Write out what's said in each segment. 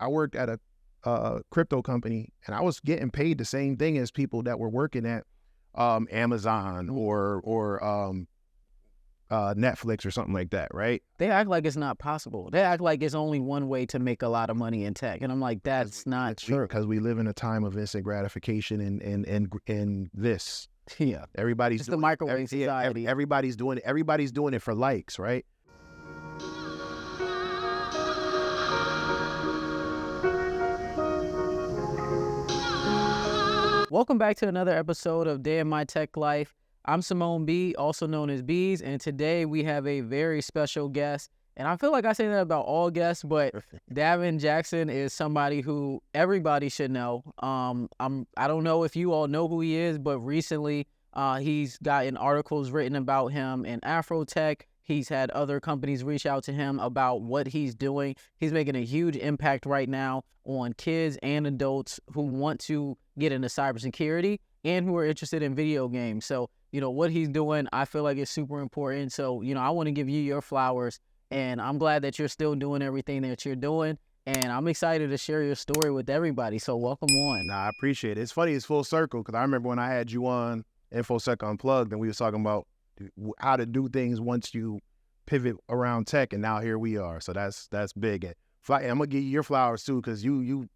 I worked at a crypto company, and I was getting paid the same thing as people that were working at Amazon or Netflix or something like that, right? They act like it's not possible. They act like it's only one way to make a lot of money in tech, and I'm like, that's not true. Because we live in a time of instant gratification and this. Yeah, Everybody's it's the microwave society. Everybody's doing it for likes, right? Welcome back to another episode of Day in My Tech Life. I'm Simone B, also known as Bees, and today we have a very special guest. And I feel like I say that about all guests, but Davin Jackson is somebody who everybody should know. I don't know if you all know who he is, but recently he's gotten articles written about him in Afrotech. He's had other companies reach out to him about what he's doing. He's making a huge impact right now on kids and adults who want to get into cybersecurity and who are interested in video games. So, what he's doing, I feel like it's super important. So, I want to give you your flowers, and I'm glad that you're still doing everything that you're doing. And I'm excited to share your story with everybody. So welcome on. Nah, I appreciate it. It's funny, it's full circle, because I remember when I had you on InfoSec Unplugged, and we was talking about how to do things once you pivot around tech, and now here we are. So that's big. And I'm gonna give you your flowers too, because you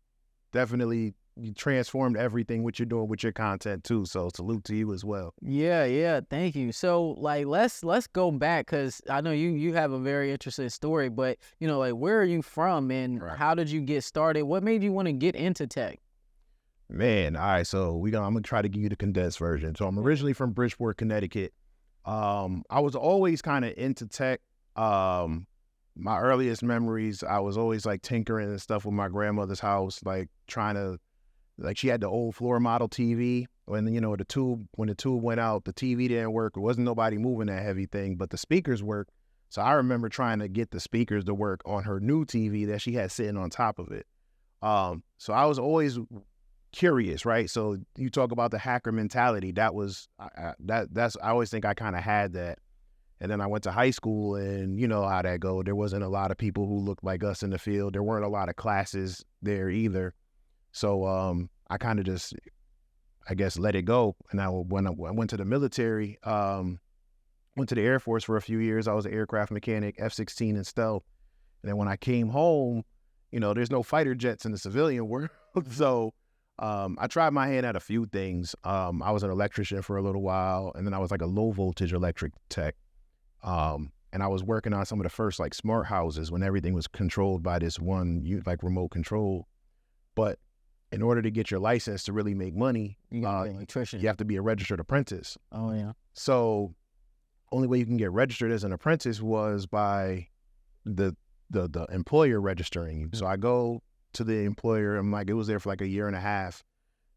definitely transformed everything what you're doing with your content too. So salute to you as well. Yeah, thank you. So let's go back, because I know you have a very interesting story, but where are you from, and how did you get started? What made you want to get into tech? Man, all right, so I'm gonna try to give you the condensed version. So I'm originally from Bridgeport, Connecticut. I was always kind of into tech. My earliest memories, I was always like tinkering and stuff with my grandmother's house, like trying to, like, she had the old floor model TV. When the tube went out, the TV didn't work. There wasn't nobody moving that heavy thing, but the speakers worked. So I remember trying to get the speakers to work on her new TV that she had sitting on top of it. So I was always curious, right? So you talk about the hacker mentality. That was I always think I kind of had that. And then I went to high school, and you know how that go. There wasn't a lot of people who looked like us in the field. There weren't a lot of classes there either. So I kind of just, I guess, let it go. And when I went to the military, went to the Air Force for a few years. I was an aircraft mechanic, F-16 and stealth. And then when I came home, there's no fighter jets in the civilian world. So I tried my hand at a few things. I was an electrician for a little while, and then I was like a low voltage electric tech. And I was working on some of the first like smart houses when everything was controlled by this one remote control. But in order to get your license to really make money, you have to be a registered apprentice. Oh yeah. So only way you can get registered as an apprentice was by the employer registering you. So I go to the employer. I'm like, it was there for like a year and a half.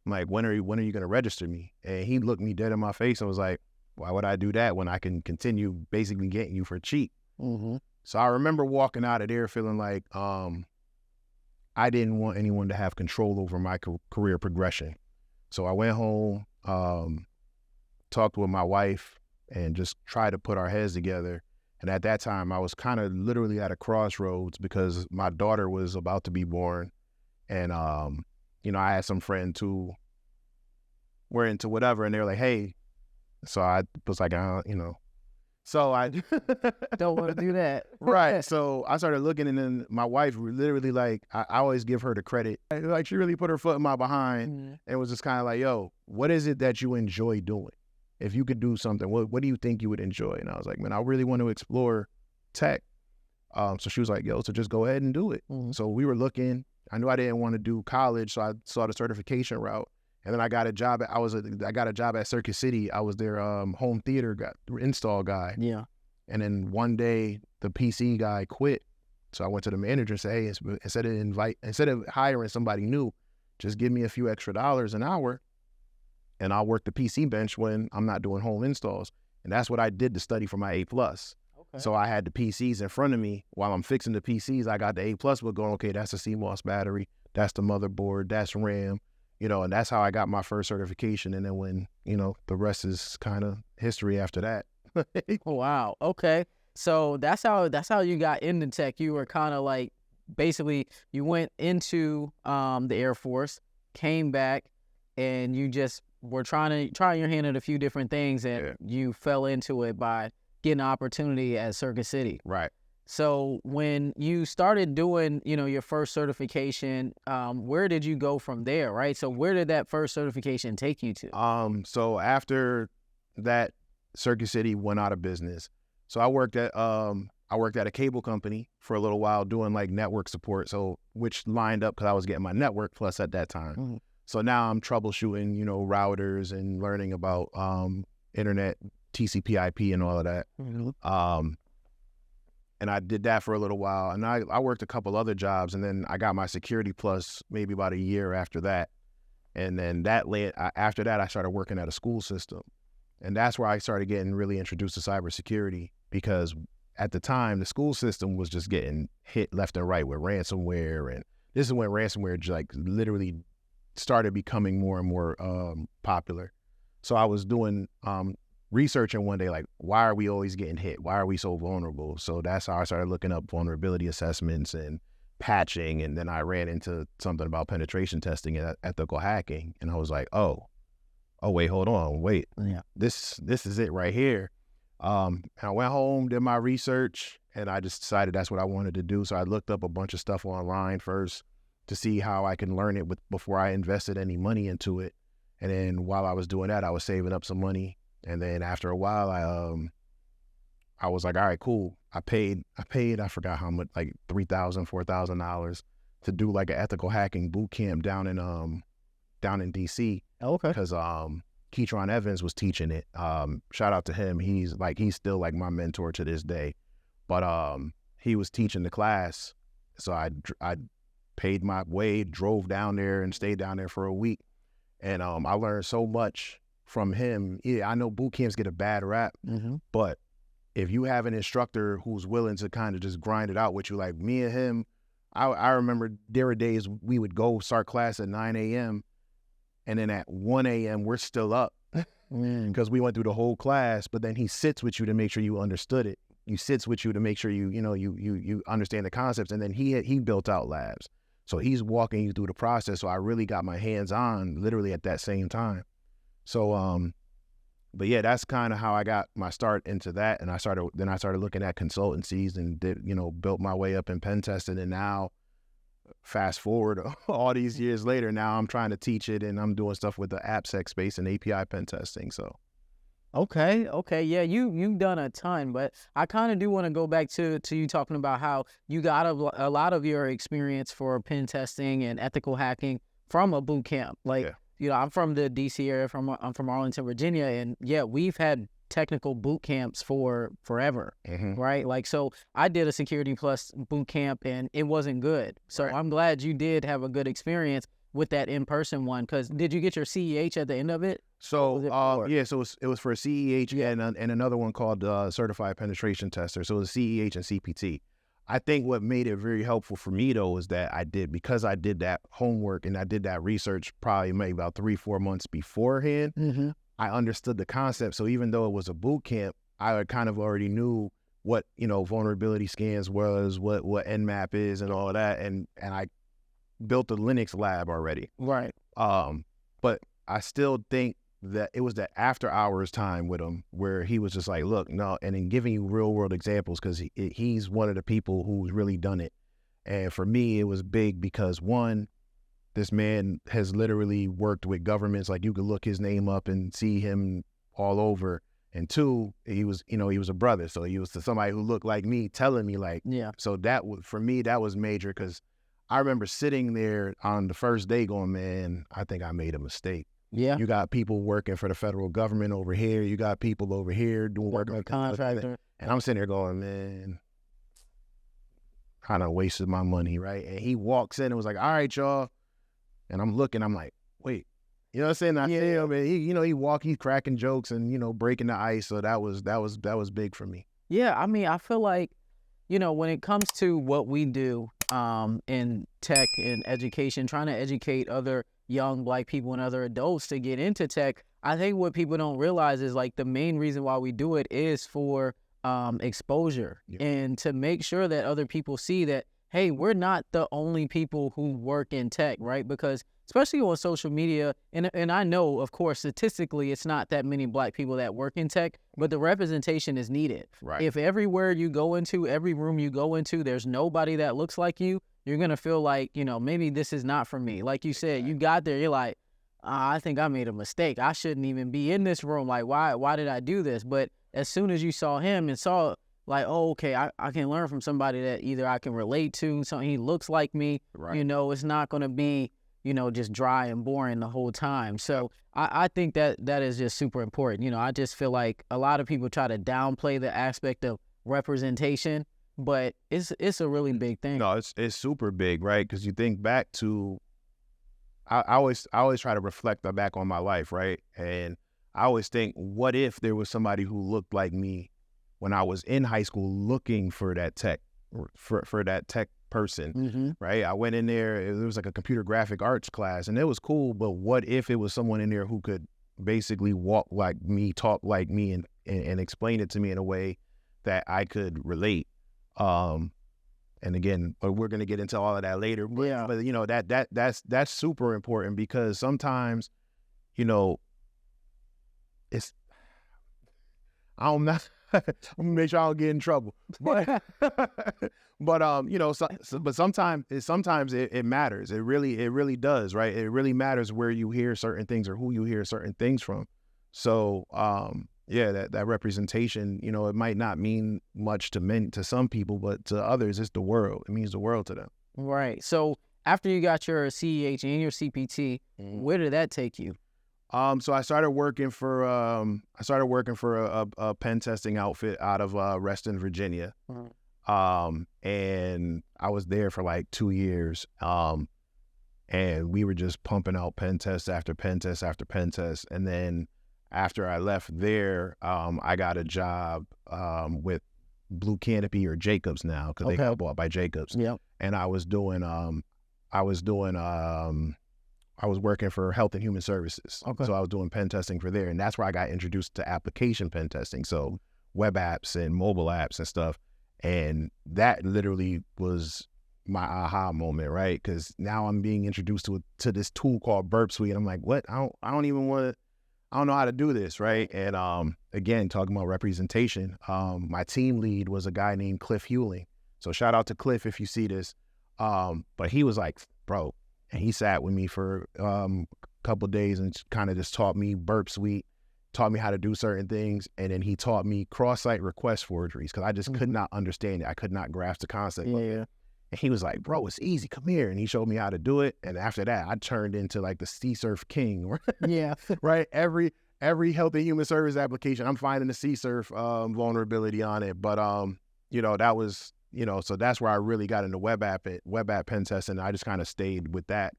I'm like, when are you going to register me? And he looked me dead in my face and was like, why would I do that when I can continue basically getting you for cheap? Mm-hmm. So I remember walking out of there feeling like I didn't want anyone to have control over my career progression. So I went home, talked with my wife, and just tried to put our heads together. And at that time, I was kind of literally at a crossroads because my daughter was about to be born. And, I had some friends who were into whatever, and they were like, hey. So I was like, so I don't want to do that. Right. So I started looking, and then my wife literally, like, I always give her the credit. Like, she really put her foot in my behind and was just kind of like, yo, what is it that you enjoy doing? If you could do something, what do you think you would enjoy? And I was like, man, I really want to explore tech. So she was like, yo, so just go ahead and do it. Mm-hmm. So we were looking. I knew I didn't want to do college, so I saw the certification route. And then I got a job at Circuit City. I was their home theater install guy. Yeah. And then one day the PC guy quit. So I went to the manager and said, hey, instead of hiring somebody new, just give me a few extra dollars an hour and I'll work the PC bench when I'm not doing home installs. And that's what I did to study for my A+. Okay. So I had the PCs in front of me. While I'm fixing the PCs, I got the A+ book going, okay, that's a CMOS battery, that's the motherboard, that's RAM. And that's how I got my first certification. And then when, the rest is kind of history after that. Wow. Okay. So that's how you got into tech. You were kind of like basically you went into the Air Force, came back, and you just were trying your hand at a few different things, and you fell into it by getting an opportunity at Circuit City. Right. So when you started doing, your first certification, where did you go from there, right? So where did that first certification take you to? So after that, Circuit City went out of business. So I worked at a cable company for a little while doing like network support. So which lined up because I was getting my network plus at that time. Mm-hmm. So now I'm troubleshooting, routers and learning about internet, TCP/IP, and all of that. Mm-hmm. And I did that for a little while, and I worked a couple other jobs, and then I got my security plus maybe about a year after that. And then after that, I started working at a school system. And that's where I started getting really introduced to cybersecurity, because at the time, the school system was just getting hit left and right with ransomware. And this is when ransomware like literally started becoming more and more popular. So I was doing researching one day, like, why are we always getting hit? Why are we so vulnerable? So that's how I started looking up vulnerability assessments and patching. And then I ran into something about penetration testing and ethical hacking. And I was like, oh, wait, hold on. Wait, this is it right here. And I went home, did my research, and I just decided that's what I wanted to do. So I looked up a bunch of stuff online first to see how I can learn it before I invested any money into it. And then while I was doing that, I was saving up some money. And then after a while, I was like, all right, cool. I paid, I forgot how much, like $3,000, $4,000 to do like an ethical hacking boot camp down in DC. Okay. Because Keytron Evans was teaching it. Shout out to him. He's still like my mentor to this day. But he was teaching the class. So I paid my way, drove down there and stayed down there for a week. And I learned so much from him. Yeah, I know boot camps get a bad rap, but if you have an instructor who's willing to kind of just grind it out with you, like me and him, I remember there were days we would go start class at 9 a.m. and then at 1 a.m. we're still up because we went through the whole class, but then he sits with you to make sure you understood it. He sits with you to make sure you understand the concepts, and then he built out labs. So he's walking you through the process. So I really got my hands on literally at that same time. So, but yeah, that's kind of how I got my start into that. And I started looking at consultancies and built my way up in PenTester. And now fast forward all these years later, now I'm trying to teach it and I'm doing stuff with the AppSec space and API pen testing. So. Okay. Yeah, you've done a ton, but I kind of do want to go back to you talking about how you got a lot of your experience for pen testing and ethical hacking from a boot camp. Like, I'm from the DC area, I'm from Arlington, Virginia, and yeah, we've had technical boot camps for forever, right? Like, so I did a Security Plus boot camp and it wasn't good. So I'm glad you did have a good experience with that in-person one, because did you get your CEH at the end of it? So so it was for a CEH and another one called Certified Penetration Tester. So it was CEH and CPT. I think what made it very helpful for me though is that because I did that homework and I did that research probably maybe about 3-4 months beforehand, I understood the concept. So even though it was a boot camp, I kind of already knew what vulnerability scans was, what Nmap is, and all of that, and I built a Linux lab already. Right. But I still think that it was the after hours time with him where he was just like, look, no, and then giving you real world examples, because he's one of the people who's really done it. And for me, it was big because one, this man has literally worked with governments. Like you could look his name up and see him all over. And two, he was a brother. So he was somebody who looked like me telling me like, so for me, that was major, because I remember sitting there on the first day going, man, I think I made a mistake. Yeah. You got people working for the federal government over here. You got people over here doing work with contractor. And I'm sitting there going, man, kind of wasted my money, right? And he walks in and was like, all right, y'all. And I'm looking, I'm like, wait. You know what I'm saying? I see him, and he's cracking jokes and, breaking the ice. So that was big for me. Yeah, I mean, I feel like, when it comes to what we do in tech and education, trying to educate other young Black people and other adults to get into tech, I think what people don't realize is like the main reason why we do it is for exposure and to make sure that other people see that, hey, we're not the only people who work in tech, right? Because especially on social media, and I know, of course, statistically, it's not that many Black people that work in tech, but the representation is needed. Right. If everywhere you go into, every room you go into, there's nobody that looks like you, you're going to feel like, maybe this is not for me. Like you said, you got there, you're like, I think I made a mistake. I shouldn't even be in this room. Like, why did I do this? But as soon as you saw him and saw, like, oh, okay, I can learn from somebody that either I can relate to, something he looks like me, Right. it's not going to be, just dry and boring the whole time. So I think that is just super important. I just feel like a lot of people try to downplay the aspect of representation, but it's a really big thing. No, it's super big, right? Because you think back to, I always try to reflect back on my life, right? And I always think, what if there was somebody who looked like me when I was in high school looking for that tech, for that tech person, right? I went in there, it was like a computer graphic arts class, and it was cool, but what if it was someone in there who could basically walk like me, talk like me, and explain it to me in a way that I could relate? And again, but we're going to get into all of that later. But, Yeah. But that's super important, because sometimes, it's, I'm not, I'm gonna make sure I don't get in trouble. But, but sometimes it matters. It really does, right? It really matters where you hear certain things or who you hear certain things from. So, that representation, it might not mean much to some people, but to others, it's the world. It means the world to them. Right. So after you got your CEH and your CPT, where did that take you? So I started working for a pen testing outfit out of Reston, Virginia. And I was there for like 2 years. And we were just pumping out pen test after pen test after pen test. And then after I left there, I got a job with Blue Canopy, or Jacobs now, because they got bought by Jacobs. Yep. And I was working for Health and Human Services. So I was doing pen testing for there, and that's where I got introduced to application pen testing. So web apps and mobile apps and stuff. And that literally was my aha moment, right? Because now I'm being introduced to this tool called Burp Suite. And I'm like, what? I don't know how to do this, right? And again, talking about representation, my team lead was a guy named Cliff Hewling. So shout out to Cliff if you see this. But he was like, bro, and he sat with me for a couple of days and kind of just taught me Burp Suite, taught me how to do certain things, and then he taught me cross-site request forgeries, because I just could not understand it. I could not grasp the concept of it. And he was like, bro, it's easy. Come here. And he showed me how to do it. And after that, I turned into like the C-Surf king. Yeah. Right? Every Health and Human Service application, I'm finding the C-Surf vulnerability on it. But, that was, so that's where I really got into web app pen testing. I just kind of stayed with that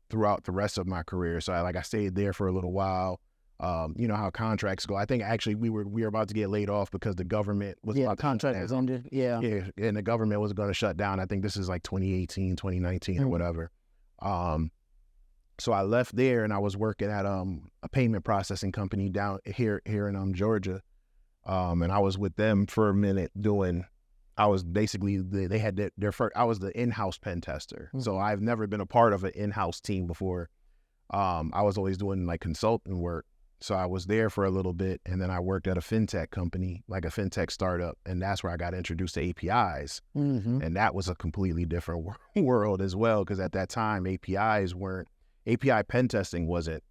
throughout the rest of my career. So I stayed there for a little while. You know how contracts go. I think actually we were about to get laid off because the government was about to contract was ended. Yeah, and the government was going to shut down. I think this is like 2018, 2019 or whatever. So I left there and I was working at a payment processing company down here in Georgia, and I was with them for a minute I was basically they had their first. I was the in-house pen tester, so I've never been a part of an in-house team before. I was always doing like consulting work. So I was there for a little bit, and then I worked at a fintech company, like a fintech startup, and that's where I got introduced to APIs. And that was a completely different world as well, because at that time, API pen testing wasn't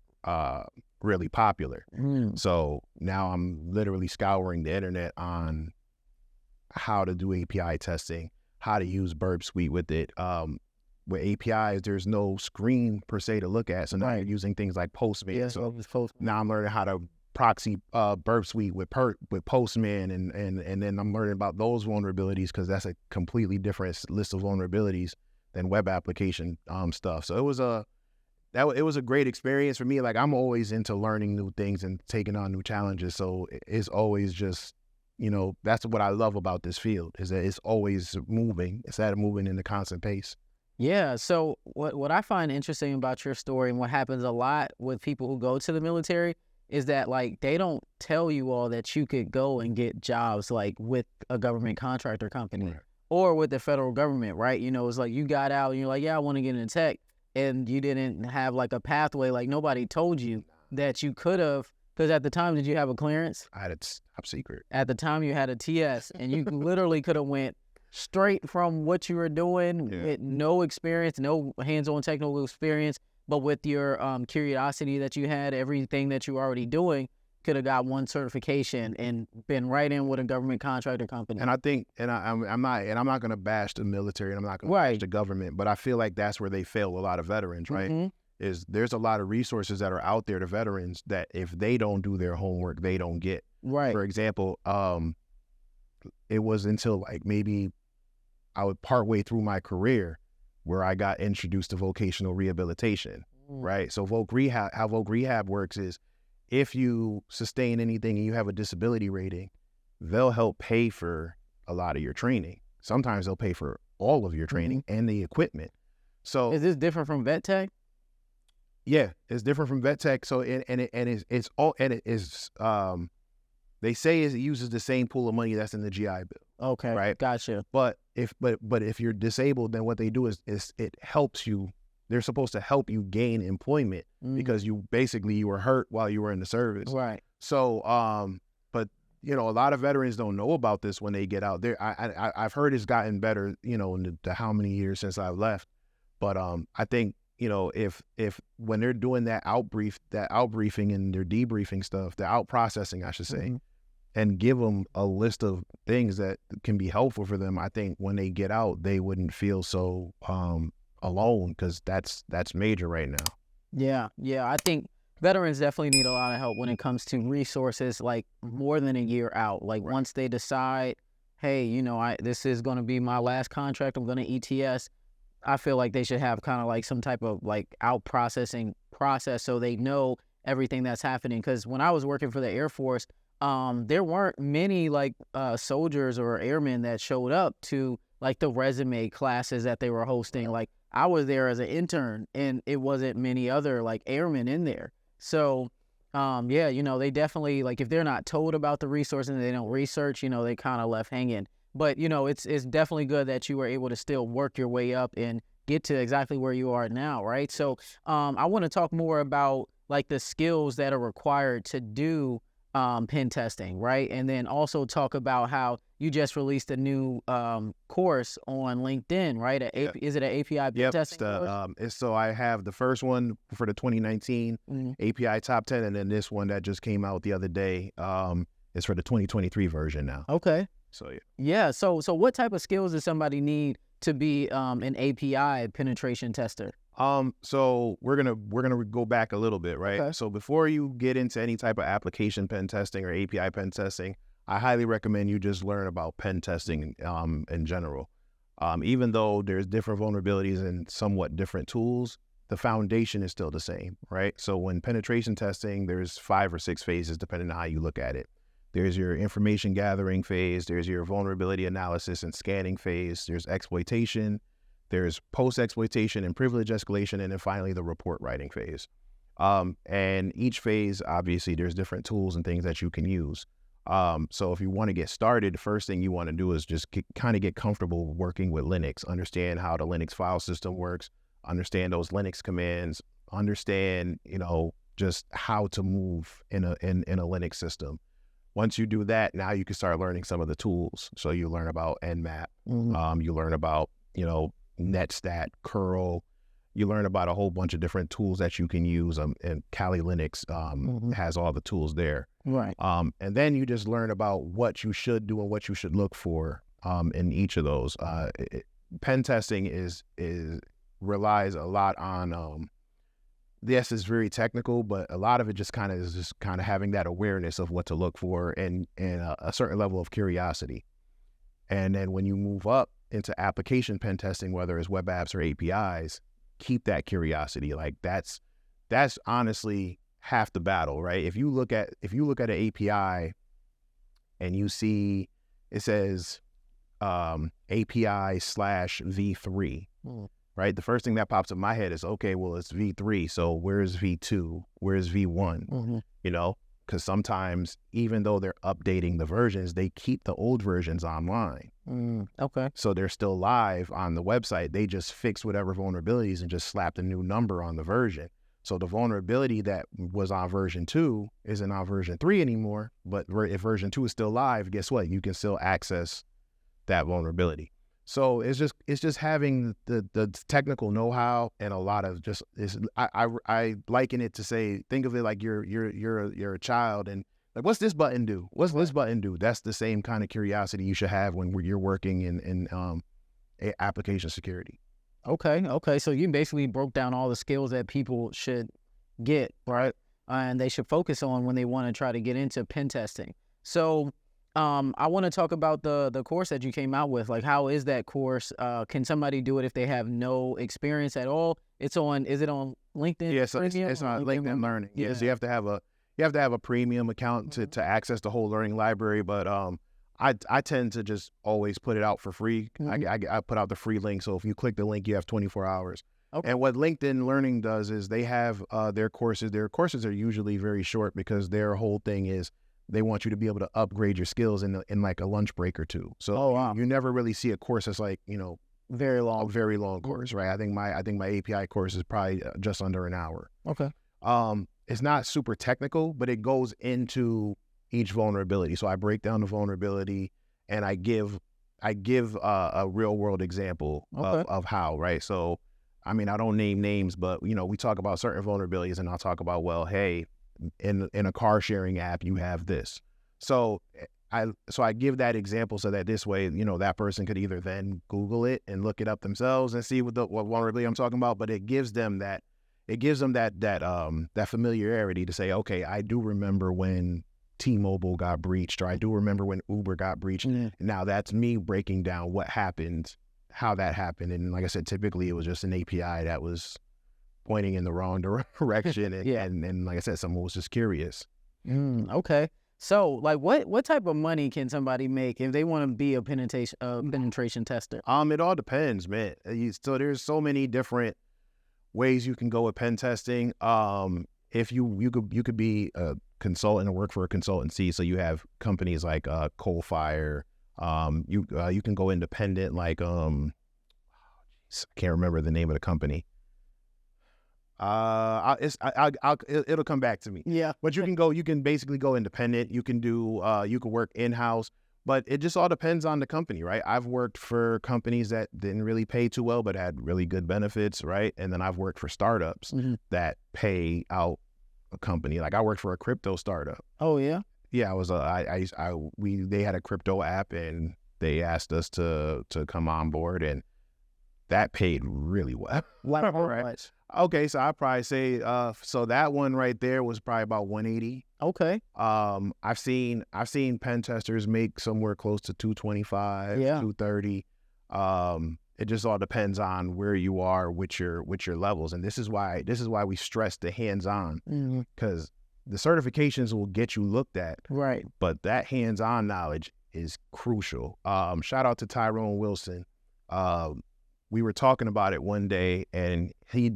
really popular. So now I'm literally scouring the internet on how to do API testing, how to use Burp Suite with it. With APIs, there's no screen per se to look at. So now you're using things like Postman. Yeah, so now I'm learning how to proxy Burp Suite with Postman, and then I'm learning about those vulnerabilities, because that's a completely different list of vulnerabilities than web application stuff. So it was a great experience for me. Like, I'm always into learning new things and taking on new challenges. So it's always just, that's what I love about this field, is that it's always moving. It's at a moving in a constant pace. Yeah, so what I find interesting about your story, and what happens a lot with people who go to the military, is that like they don't tell you all that you could go and get jobs like with a government contractor company, or with the federal government, right? You know, it's like you got out and you're like, yeah, I want to get into tech, and you didn't have like a pathway. Like nobody told you that you could have, because at the time, did you have a clearance? I had it top secret. At the time, you had a TS, and you literally could have went straight from what you were doing with no experience, no hands-on technical experience, but with your curiosity that you had, everything that you were already doing, could have got one certification and been right in with a government contractor company. And I think, I'm not going to bash the military, and I'm not going to bash the government, but I feel like that's where they fail a lot of veterans, right? Mm-hmm. Is there's a lot of resources that are out there to veterans that if they don't do their homework, they don't get. Right. For example, it was until like maybe I was partway through my career where I got introduced to vocational rehabilitation, right? So how Voc Rehab works is if you sustain anything and you have a disability rating, they'll help pay for a lot of your training. Sometimes they'll pay for all of your training and the equipment. So is this different from vet tech? Yeah, it's different from vet tech. So they say it uses the same pool of money that's in the GI Bill. Okay, right, gotcha. But if you're disabled, then what they do is it helps you. They're supposed to help you gain employment because you were hurt while you were in the service. Right. So but a lot of veterans don't know about this when they get out there. I've heard it's gotten better, in the how many years since I've left. But I think, if when they're doing that outbriefing and their debriefing stuff, the out processing, I should say, and give them a list of things that can be helpful for them, I think when they get out, they wouldn't feel so alone, because that's major right now. Yeah. I think veterans definitely need a lot of help when it comes to resources, like more than a year out. Like once they decide, hey, this is going to be my last contract, I'm going to ETS. I feel like they should have kind of like some type of like out processing process so they know everything that's happening. Because when I was working for the Air Force, there weren't many like soldiers or airmen that showed up to like the resume classes that they were hosting. Like I was there as an intern, and it wasn't many other like airmen in there. So they definitely, like, if they're not told about the resources and they don't research, they kind of left hanging. But, it's definitely good that you were able to still work your way up and get to exactly where you are now, right? So I want to talk more about, like, the skills that are required to do pen testing, right? And then also talk about how you just released a new course on LinkedIn, right? Is it an API pen testing course? So I have the first one for the 2019 API Top 10, and then this one that just came out the other day is for the 2023 version now. Okay. So yeah. So what type of skills does somebody need to be an API penetration tester? So we're gonna go back a little bit, right? Okay. So before you get into any type of application pen testing or API pen testing, I highly recommend you just learn about pen testing in general. Even though there's different vulnerabilities and somewhat different tools, the foundation is still the same, right? So when penetration testing, there's 5 or 6 phases depending on how you look at it. There's your information gathering phase, there's your vulnerability analysis and scanning phase, there's exploitation, there's post-exploitation and privilege escalation, and then finally the report writing phase. And each phase, obviously, there's different tools and things that you can use. So if you want to get started, the first thing you want to do is just kind of get comfortable working with Linux, understand how the Linux file system works, understand those Linux commands, understand, just how to move in a Linux system. Once you do that, now you can start learning some of the tools. So you learn about Nmap, you learn about, netstat, curl, you learn about a whole bunch of different tools that you can use, and Kali Linux has all the tools there. Right. And then you just learn about what you should do and what you should look for in each of those. Pen testing relies a lot on, yes, it's very technical, but a lot of it just kind of having that awareness of what to look for and a certain level of curiosity. And then when you move up into application pen testing, whether it's web apps or APIs, keep that curiosity. Like that's honestly half the battle, right? If you look at an API and you see it says API /v3, right? The first thing that pops in my head is, okay, well, it's v3, so where's v2? Where's v1? because sometimes even though they're updating the versions, they keep the old versions online. Okay. So they're still live on the website. They just fix whatever vulnerabilities and just slap the new number on the version. So the vulnerability that was on version 2 isn't on version 3 anymore. But if version 2 is still live, guess what? You can still access that vulnerability. So it's just having the technical know-how and a lot of just I liken it to say, think of it like you're a child and like, what's this button do? What's this button do? That's the same kind of curiosity you should have when you're working in application security. Okay. So you basically broke down all the skills that people should get, right? And they should focus on when they want to try to get into pen testing. So I want to talk about the course that you came out with. Like, how is that course? Can somebody do it if they have no experience at all? Is it on LinkedIn? Yeah, so it's on LinkedIn Learning. Yeah, so you have to have a premium account to access the whole learning library. But I tend to just always put it out for free. I put out the free link. So if you click the link, you have 24 hours. Okay. And what LinkedIn Learning does is they have their courses. Their courses are usually very short because their whole thing is they want you to be able to upgrade your skills in like a lunch break or two. So you never really see a course that's like, very long course, right? I think my API course is probably just under an hour. Okay. It's not super technical, but it goes into each vulnerability. So I break down the vulnerability and I give a real world example of how, right? So, I mean, I don't name names, but we talk about certain vulnerabilities and I'll talk about, well, hey, in a car sharing app, you have this. So I give that example so that this way, that person could either then Google it and look it up themselves and see what vulnerability I'm talking about, but it gives them that familiarity to say, okay, I do remember when T-Mobile got breached, or I do remember when Uber got breached. Now that's me breaking down what happened, how that happened. And like I said, typically it was just an API that was pointing in the wrong direction. And like I said, someone was just curious. Okay. So like what type of money can somebody make if they want to be a penetration tester? It all depends, man. So there's so many different ways you can go with pen testing. If you could be a consultant or work for a consultancy. So you have companies like Coalfire. You can go independent, like I can't remember the name of the company. It'll come back to me. Yeah. But you can basically go independent. You can work in-house, but it just all depends on the company, right? I've worked for companies that didn't really pay too well, but had really good benefits, right? And then I've worked for startups that pay out a company. Like I worked for a crypto startup. Oh yeah? Yeah, they had a crypto app and they asked us to come on board and that paid really well. Right. Okay, so I'd probably say so that one right there was probably about 180. Okay. I've seen pen testers make somewhere close to 225, 230. It just all depends on where you are with your levels, and this is why we stress the hands-on, because the certifications will get you looked at, right? But that hands-on knowledge is crucial. Shout out to Tyrone Wilson. We were talking about it one day, and he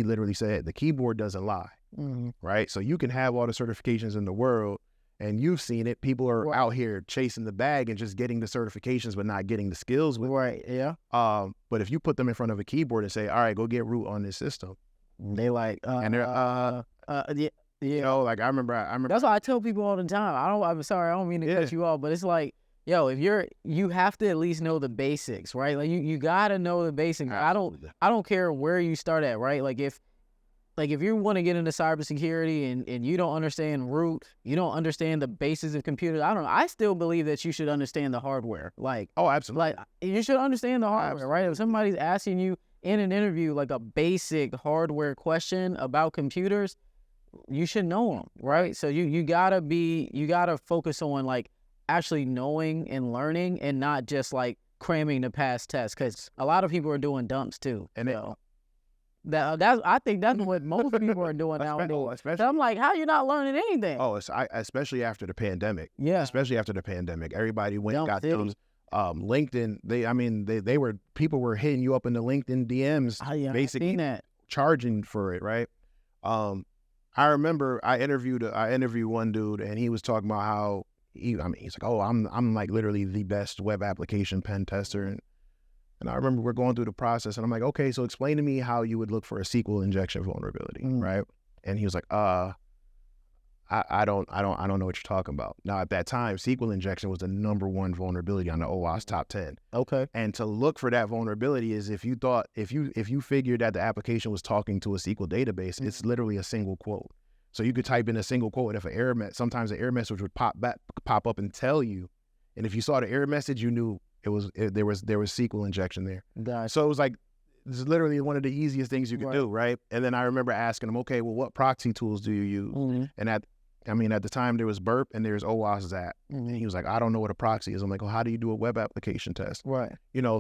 literally said the keyboard doesn't lie, right? So you can have all the certifications in the world, and you've seen it. People are out here chasing the bag and just getting the certifications, but not getting the skills with it. Yeah. But if you put them in front of a keyboard and say, "All right, go get root on this system," they like, and they're yeah. Like I remember. That's why I tell people all the time. I'm sorry, I don't mean to cut you off, but it's like, yo, if you have to at least know the basics, right? Like you gotta know the basics. Absolutely. I don't care where you start at, right? Like if you want to get into cybersecurity and you don't understand root, you don't understand the basics of computers, I still believe that you should understand the hardware. Like, oh, absolutely. Like you should understand the hardware, right? If somebody's asking you in an interview like a basic hardware question about computers, you should know them, right? So you gotta focus on like actually knowing and learning and not just like cramming to pass tests, because a lot of people are doing dumps too. And I think that's what most people are doing nowadays. I'm like, how you not learning anything? Oh, especially after the pandemic. Yeah. Especially after the pandemic, everybody got those LinkedIn. People were hitting you up in the LinkedIn DMs, basically charging for it, right? I remember I interviewed one dude, and he was talking about how he's like, oh, I'm like literally the best web application pen tester, and I remember we're going through the process, and I'm like, okay, so explain to me how you would look for a SQL injection vulnerability, right? And he was like, I don't know what you're talking about. Now at that time, SQL injection was the #1 vulnerability on the OWASP top 10. Okay. And to look for that vulnerability is if you figured that the application was talking to a SQL database, it's literally a single quote. So you could type in a single quote, and if sometimes an error message would pop up and tell you, and if you saw the error message, you knew there was SQL injection there. Gotcha. So it was like, this is literally one of the easiest things you could do, right? And then I remember asking him, okay, well, what proxy tools do you use? And at the time there was Burp and there's OWASP Zap. And he was like, I don't know what a proxy is. I'm like, well, how do you do a web application test? Right.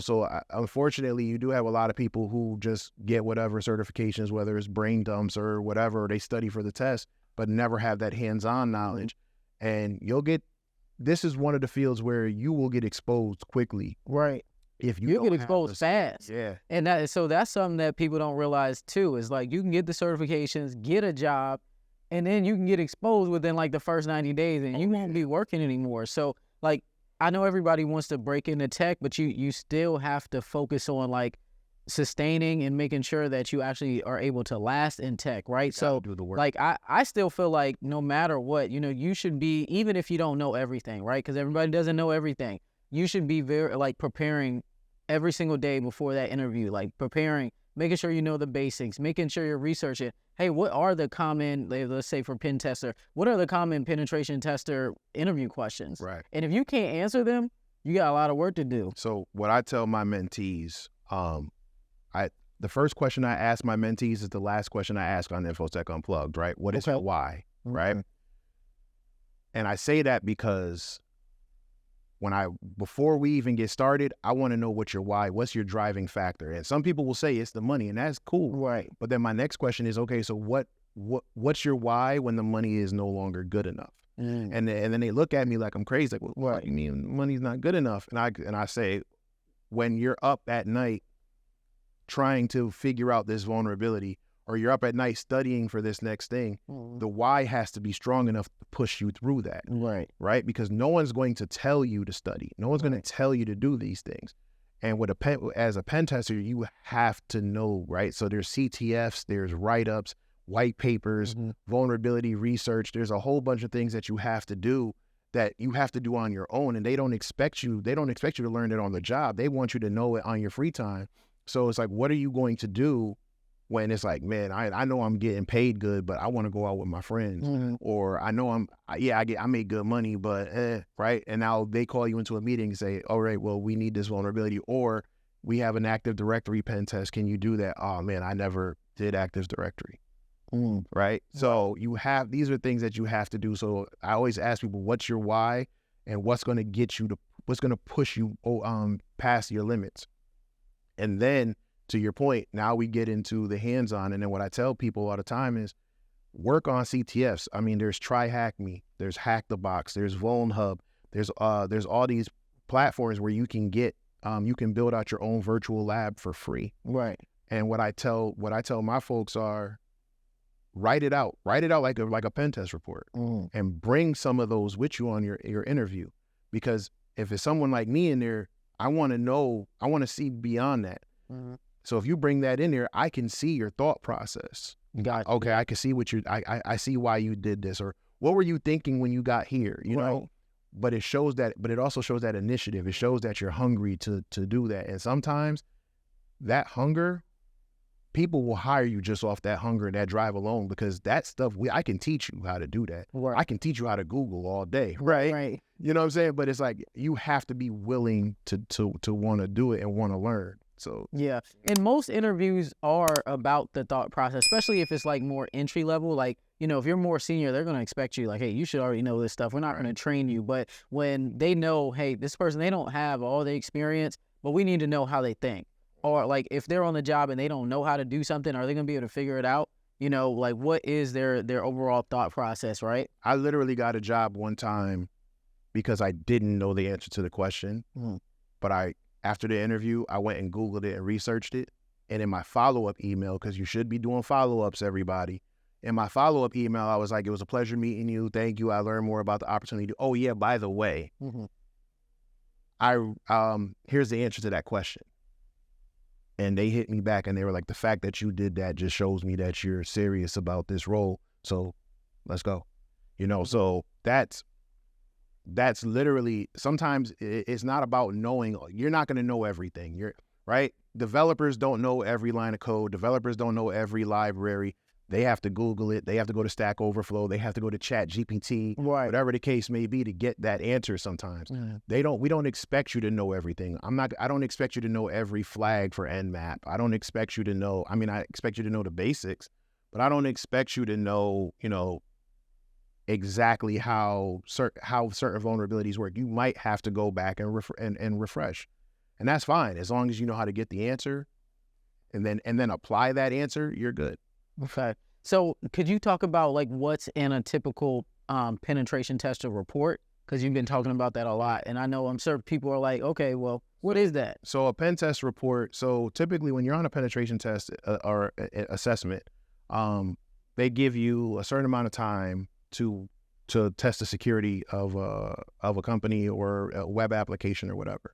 So unfortunately, you do have a lot of people who just get whatever certifications, whether it's brain dumps or whatever, they study for the test, but never have that hands-on knowledge. And this is one of the fields where you will get exposed quickly. Right. If you get exposed fast. Yeah. And that's something that people don't realize too, is like you can get the certifications, get a job, and then you can get exposed within like the first 90 days and you won't be working anymore. So like, I know everybody wants to break into tech, but you still have to focus on like sustaining and making sure that you actually are able to last in tech, right? So do the work. Like I still feel like no matter what, you should be, even if you don't know everything, right? Because everybody doesn't know everything. You should be very like preparing every single day before that interview, like preparing, making sure you know the basics, making sure you're researching. Hey, what are the common, let's say for PenTester, what are the common penetration tester interview questions? Right. And if you can't answer them, you got a lot of work to do. So what I tell my mentees, the first question I ask my mentees is the last question I ask on InfoTech Unplugged, right? What is why, right? And I say that because before we even get started, I want to know what your why, what's your driving factor. And some people will say it's the money, and that's cool. Right. But then my next question is, okay, so what's your why when the money is no longer good enough? And then they look at me like I'm crazy. Like, what do you mean money's not good enough? And I say, when you're up at night trying to figure out this vulnerability, or you're up at night studying for this next thing, the why has to be strong enough to push you through that. Right? Because no one's going to tell you to study. No one's going to tell you to do these things. And as a pen tester, you have to know, right? So there's CTFs, there's write-ups, white papers, vulnerability research. There's a whole bunch of things that you have to do on your own, and they don't expect you to learn it on the job. They want you to know it on your free time. So it's like, what are you going to do when it's like, man, I know I'm getting paid good, but I want to go out with my friends, or I know I make good money, but right? And now they call you into a meeting and say, all right, well, we need this vulnerability, or we have an Active Directory pen test. Can you do that? Oh man, I never did Active Directory. Right? So these are things that you have to do. So I always ask people, what's your why, and what's going to push you past your limits? And then, to your point, now we get into the hands-on. And then what I tell people all the time is work on CTFs. I mean, there's TryHackMe, there's Hack the Box, there's VulnHub, there's all these platforms where you can build out your own virtual lab for free. Right. And what I tell my folks are, write it out like a pen test report, and bring some of those with you on your interview. Because if it's someone like me in there, I want to see beyond that. So if you bring that in there, I can see your thought process. Gotcha. Okay, I can see I see why you did this, or what were you thinking when you got here, you know? But it also shows that initiative. It shows that you're hungry to do that. And sometimes that hunger, people will hire you just off that hunger and that drive alone, because that stuff, I can teach you how to do that. Right. I can teach you how to Google all day, right? You know what I'm saying? But it's like, you have to be willing to want to do it and want to learn. So yeah, and most interviews are about the thought process, especially if it's like more entry level. Like, if you're more senior, they're going to expect you like, hey, you should already know this stuff. We're not going to train you. But when they know, hey, this person, they don't have all the experience, but we need to know how they think. Or like, if they're on the job and they don't know how to do something, are they going to be able to figure it out? Like, what is their overall thought process, right? I literally got a job one time because I didn't know the answer to the question, but after the interview, I went and Googled it and researched it. And in my follow-up email, because you should be doing follow-ups, everybody, In my follow-up email, I was like, it was a pleasure meeting you. Thank you. I learned more about the opportunity. Oh yeah, by the way, here's the answer to that question. And they hit me back and they were like, the fact that you did that just shows me that you're serious about this role. So let's go. So that's literally, sometimes it's not about knowing. You're not going to know everything. Right? Developers don't know every line of code. Developers don't know every library. They have to Google it. They have to go to Stack Overflow. They have to go to Chat GPT, whatever the case may be, to get that answer sometimes. We don't expect you to know everything. I don't expect you to know every flag for Nmap. I don't expect you to know, I expect you to know the basics, but I don't expect you to know, exactly how certain vulnerabilities work. You might have to go back and refresh. And that's fine. As long as you know how to get the answer and then apply that answer, you're good. Okay. So could you talk about like what's in a typical penetration tester report? Because you've been talking about that a lot. And I know I'm sure people are like, okay, well, what is that? So a pen test report, so typically when you're on a penetration test or assessment, they give you a certain amount of time to test the security of a company or a web application or whatever.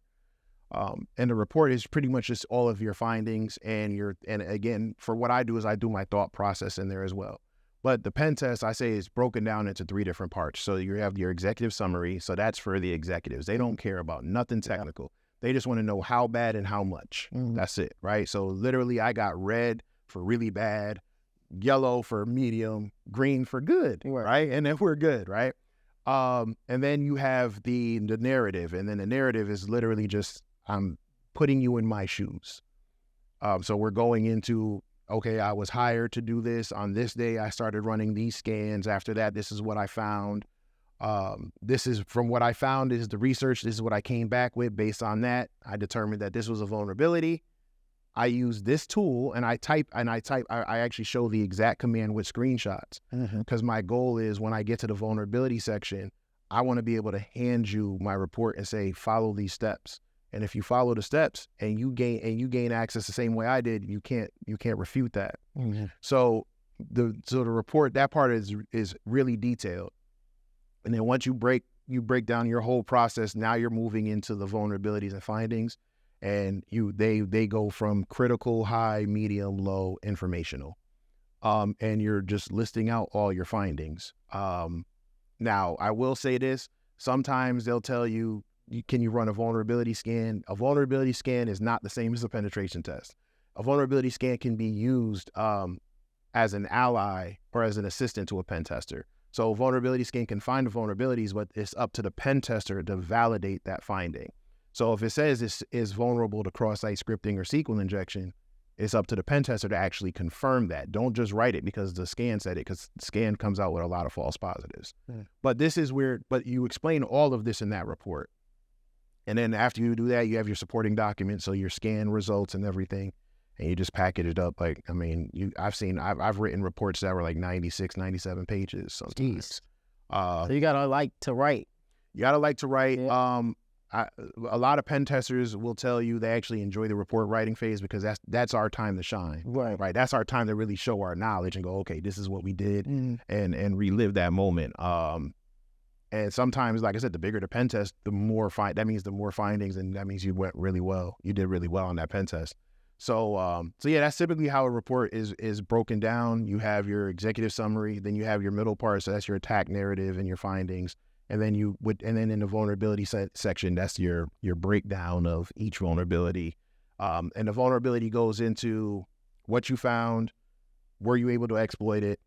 And the report is pretty much just all of your findings and again, for what I do is I do my thought process in there as well. But the pen test, I say, is broken down into 3 different parts. So you have your executive summary. So that's for the executives. They don't care about nothing technical. They just want to know how bad and how much. That's it, right? So literally I got red for really bad, yellow for medium, green for good, right? And then we're good, right? And then you have the narrative. And then the narrative is literally just, I'm putting you in my shoes. So we're going into, okay, I was hired to do this. On this day, I started running these scans. After that, this is what I found. This is from what I found is the research. This is what I came back with. Based on that, I determined that this was a vulnerability. I use this tool and I actually show the exact command with screenshots because my goal is when I get to the vulnerability section, I want to be able to hand you my report and say, follow these steps. And if you follow the steps and you gain access the same way I did, you can't refute that. So the report, that part is really detailed. And then once you break down your whole process, now you're moving into the vulnerabilities and findings, and they go from critical, high, medium, low, informational, and you're just listing out all your findings. Now I will say this: sometimes they'll tell you, can you run a vulnerability scan? A vulnerability scan is not the same as a penetration test. A vulnerability scan can be used as an ally or as an assistant to a pen tester. So a vulnerability scan can find the vulnerabilities, but it's up to the pen tester to validate that finding. So if it says it is vulnerable to cross-site scripting or SQL injection, it's up to the pen tester to actually confirm that. Don't just write it because the scan said it, because the scan comes out with a lot of false positives. But this is weird. But you explain all of this in that report. And then after you do that, you have your supporting documents, so your scan results and everything, and you just package it up. Like, I mean, I've written reports that were like 96, 97 pages sometimes. So you gotta like to write. You gotta like to write. Yeah. A lot of pen testers will tell you they actually enjoy the report writing phase because that's our time to shine. Right. That's our time to really show our knowledge and go, okay, this is what we did, and relive that moment. And sometimes, like I said, the bigger the pen test, the more that means the more findings, and that means you went really well. You did really well on that pen test. So yeah, that's typically how a report is broken down. You have your executive summary, then you have your middle part, so that's your attack narrative and your findings, and then in the vulnerability section, that's your breakdown of each vulnerability. And the vulnerability goes into what you found, were you able to exploit it,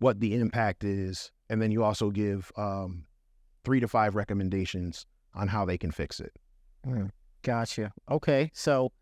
what the impact is, and then you also give 3 to 5 recommendations on how they can fix it. Gotcha. Okay. So,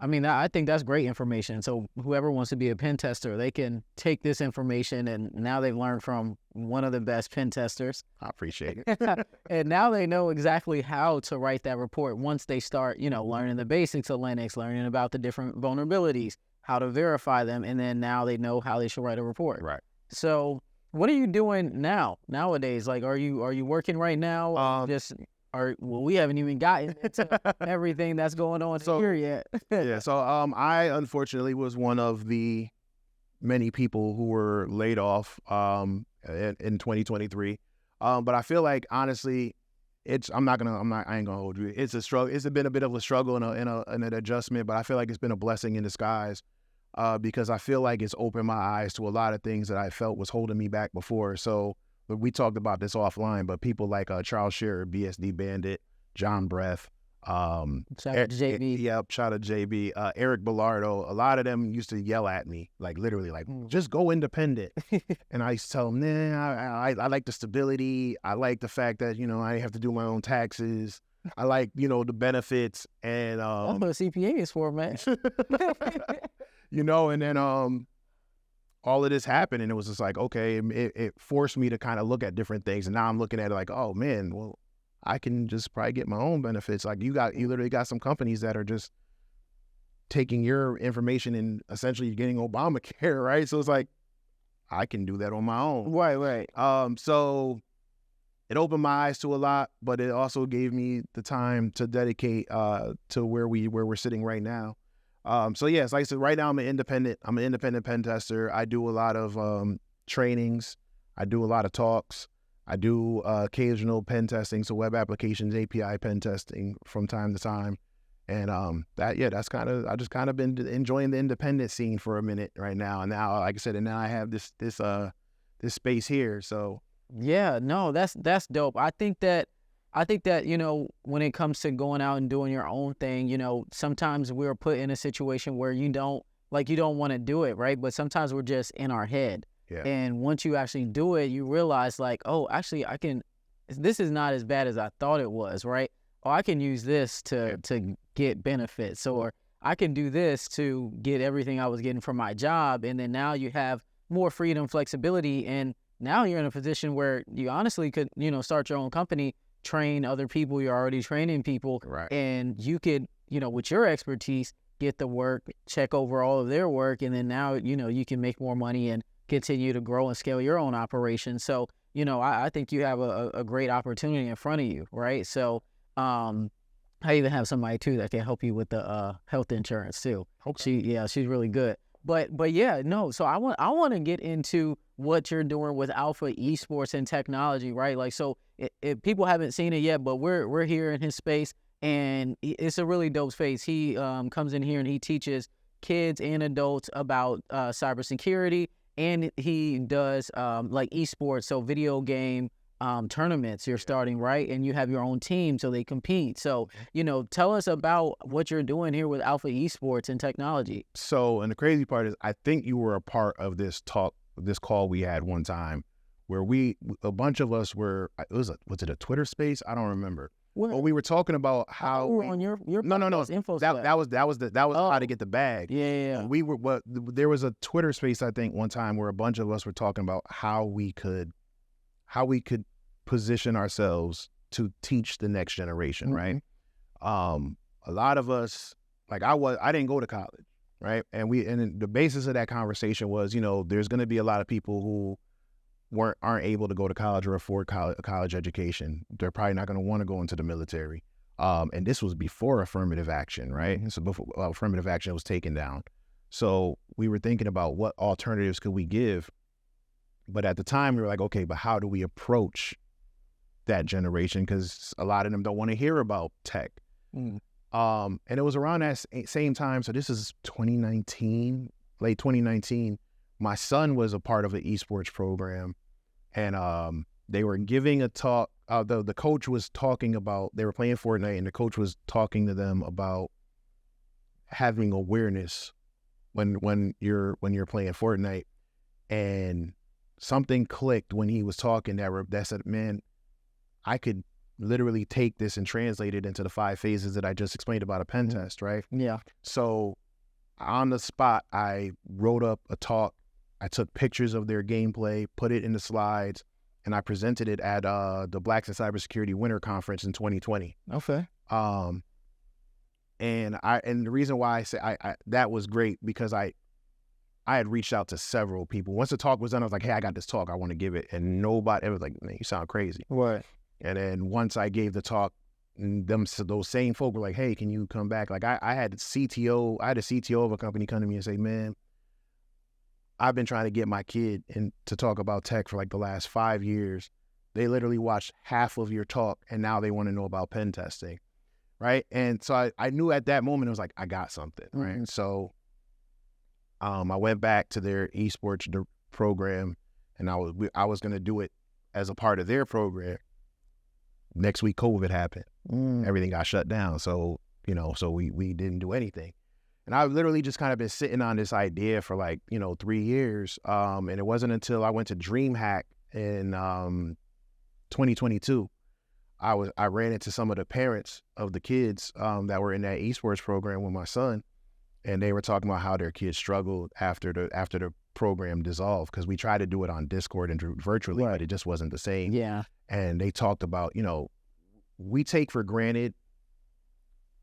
I mean, I think that's great information. So whoever wants to be a pen tester, they can take this information, and now they've learned from one of the best pen testers. I appreciate it. And now they know exactly how to write that report once they start, learning the basics of Linux, learning about the different vulnerabilities, how to verify them, and then now they know how they should write a report. Right. So what are you doing nowadays? Like, are you working right now? We haven't even gotten into everything that's going on here yet. Yeah. So I unfortunately was one of the many people who were laid off in 2023. But I feel like honestly, I ain't gonna hold you. It's a struggle. It's been a bit of a struggle and an adjustment, but I feel like it's been a blessing in disguise because I feel like it's opened my eyes to a lot of things that I felt was holding me back before. So we talked about this offline, but people like Charles Shearer, BSD Bandit, John Breath, Shout out to JB. Yep, shout out to JB. Eric Bellardo. A lot of them used to yell at me, like literally, like just go independent. And I used to tell them, nah, I like the stability. I like the fact that I have to do my own taxes. I like the benefits and That's what a CPA is for, man. And then all of this happened, and it was just like, okay, it forced me to kind of look at different things, and now I'm looking at it like, oh man, well, I can just probably get my own benefits. Like you literally got some companies that are just taking your information and essentially getting Obamacare, right? So it's like, I can do that on my own. Right. So it opened my eyes to a lot, but it also gave me the time to dedicate to where we're sitting right now. So yes, like I said, right now I'm an independent pen tester. I do a lot of trainings. I do a lot of talks. I do occasional pen testing, so web applications, API pen testing from time to time. And that's I just kind of been enjoying the independent scene for a minute right now. And now, like I said, now I have this space here. So yeah, no, that's dope. I think that when it comes to going out and doing your own thing, sometimes we're put in a situation where you don't want to do it, right? But sometimes we're just in our head. Yeah. And once you actually do it, you realize like, oh, actually this is not as bad as I thought it was, right? Oh, I can use this to get benefits, or I can do this to get everything I was getting from my job. And then now you have more freedom, flexibility, and now you're in a position where you honestly could, start your own company, train other people. You're already training people, right? And you could, with your expertise, get the work, check over all of their work, and then now, you can make more money and continue to grow and scale your own operation. So, I think you have a great opportunity in front of you, right? So, I even have somebody too that can help you with the health insurance too. Okay. She's really good. But yeah, no. So I want to get into what you're doing with Alpha Esports and technology, right? Like, so if people haven't seen it yet, but we're here in his space, and it's a really dope space. He comes in here and he teaches kids and adults about cybersecurity. And he does like esports, so video game tournaments you're starting, right? And you have your own team, so they compete. So, tell us about what you're doing here with Alpha Esports and technology. So, and the crazy part is, I think you were a part of this call we had one time where a bunch of us were, was it a Twitter space? I don't remember. Well, we were talking about how on your no info that was how to get the bag. Yeah. There was a Twitter space, I think, one time where a bunch of us were talking about how we could position ourselves to teach the next generation, right? A lot of us, like I didn't go to college, right? And the basis of that conversation was, there's going to be a lot of people who aren't able to go to college or afford a college education. They're probably not going to want to go into the military. And this was before affirmative action, right? So before affirmative action was taken down. So we were thinking about what alternatives could we give. But at the time we were like, okay, but how do we approach that generation? Because a lot of them don't want to hear about tech. And it was around that same time. So this is 2019, late 2019. My son was a part of an esports program, and they were giving a talk. The coach was talking about, they were playing Fortnite, and the coach was talking to them about having awareness when you're playing Fortnite. And something clicked when he was talking that said, man, I could literally take this and translate it into the 5 phases that I just explained about a pen test, right? Yeah. So on the spot, I wrote up a talk. I took pictures of their gameplay, put it in the slides, and I presented it at the Blacks in Cybersecurity Winter Conference in 2020. Okay. And the reason why I say that was great because I had reached out to several people. Once the talk was done, I was like, hey, I got this talk, I want to give it. And nobody was like, man, you sound crazy. What? And then once I gave the talk, those same folk were like, hey, can you come back? Like I had a CTO of a company come to me and say, man, I've been trying to get my kid to talk about tech for like the last 5 years. They literally watched half of your talk and now they want to know about pen testing, right? And so I knew at that moment, it was like, I got something, right? Mm-hmm. So I went back to their esports program, and I was going to do it as a part of their program. Next week, COVID happened. Everything got shut down. So, so we didn't do anything. And I've literally just kind of been sitting on this idea for like, 3 years. And it wasn't until I went to DreamHack in 2022, I ran into some of the parents of the kids that were in that esports program with my son, and they were talking about how their kids struggled after the program dissolved, because we tried to do it on Discord and virtually, but it just wasn't the same. Yeah. And they talked about, we take for granted,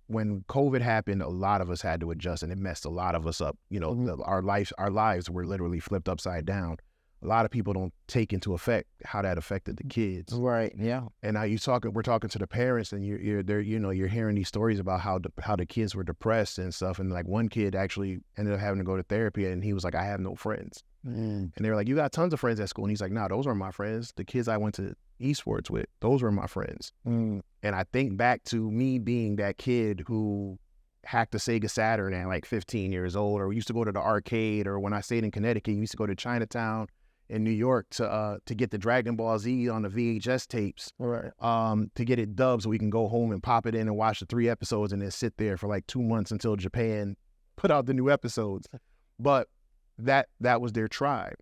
when COVID happened, a lot of us had to adjust, and it messed a lot of us up. Our lives were literally flipped upside down. A lot of people don't take into effect how that affected the kids. Right. Yeah. And now we're talking to the parents, and you're hearing these stories about how the kids were depressed and stuff. And like one kid actually ended up having to go to therapy, and he was like, I have no friends. And they were like, you got tons of friends at school. And he's like, nah, those aren't my friends. The kids I went to esports with, those were my friends. And I think back to me being that kid who hacked a Sega Saturn at like 15 years old, or used to go to the arcade, or when I stayed in Connecticut, used to go to Chinatown in New York to get the Dragon Ball Z on the VHS tapes, right. To get it dubbed so we can go home and pop it in and watch the 3 episodes and then sit there for like 2 months until Japan put out the new episodes. But that was their tribe.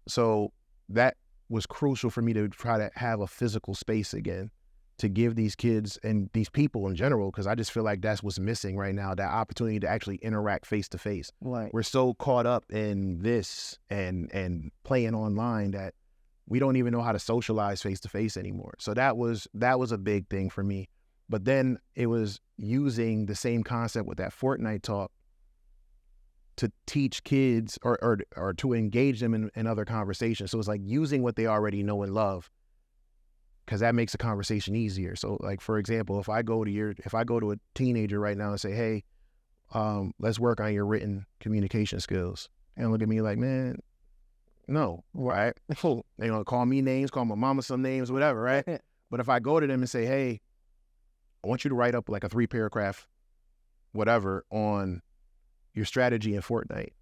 So that was crucial for me to try to have a physical space again, to give these kids and these people in general, because I just feel like that's what's missing right now, that opportunity to actually interact face to face. Right. We're so caught up in this and playing online that we don't even know how to socialize face to face anymore. So that was a big thing for me. But then it was using the same concept with that Fortnite talk to teach kids or to engage them in other conversations. So it's like using what they already know and love, because that makes a conversation easier. So like, for example, if I go to a teenager right now and say, hey, let's work on your written communication skills, and look at me like, man, no, right? They're going to call me names, call my mama some names, whatever, right? But if I go to them and say, hey, I want you to write up like a 3-paragraph whatever on your strategy in Fortnite,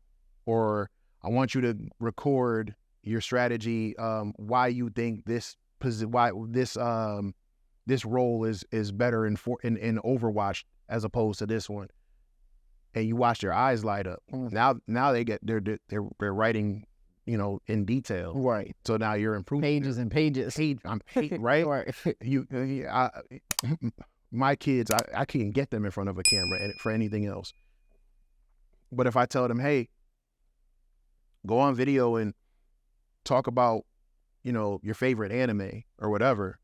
or I want you to record your strategy, why you think this role is better in Overwatch as opposed to this one, and you watch their eyes light up. Now they're writing, in detail. Right. So now you're improving pages and pages. Right. Right. My kids, I can't get them in front of a camera for anything else. But if I tell them, hey, go on video and talk about, your favorite anime or whatever,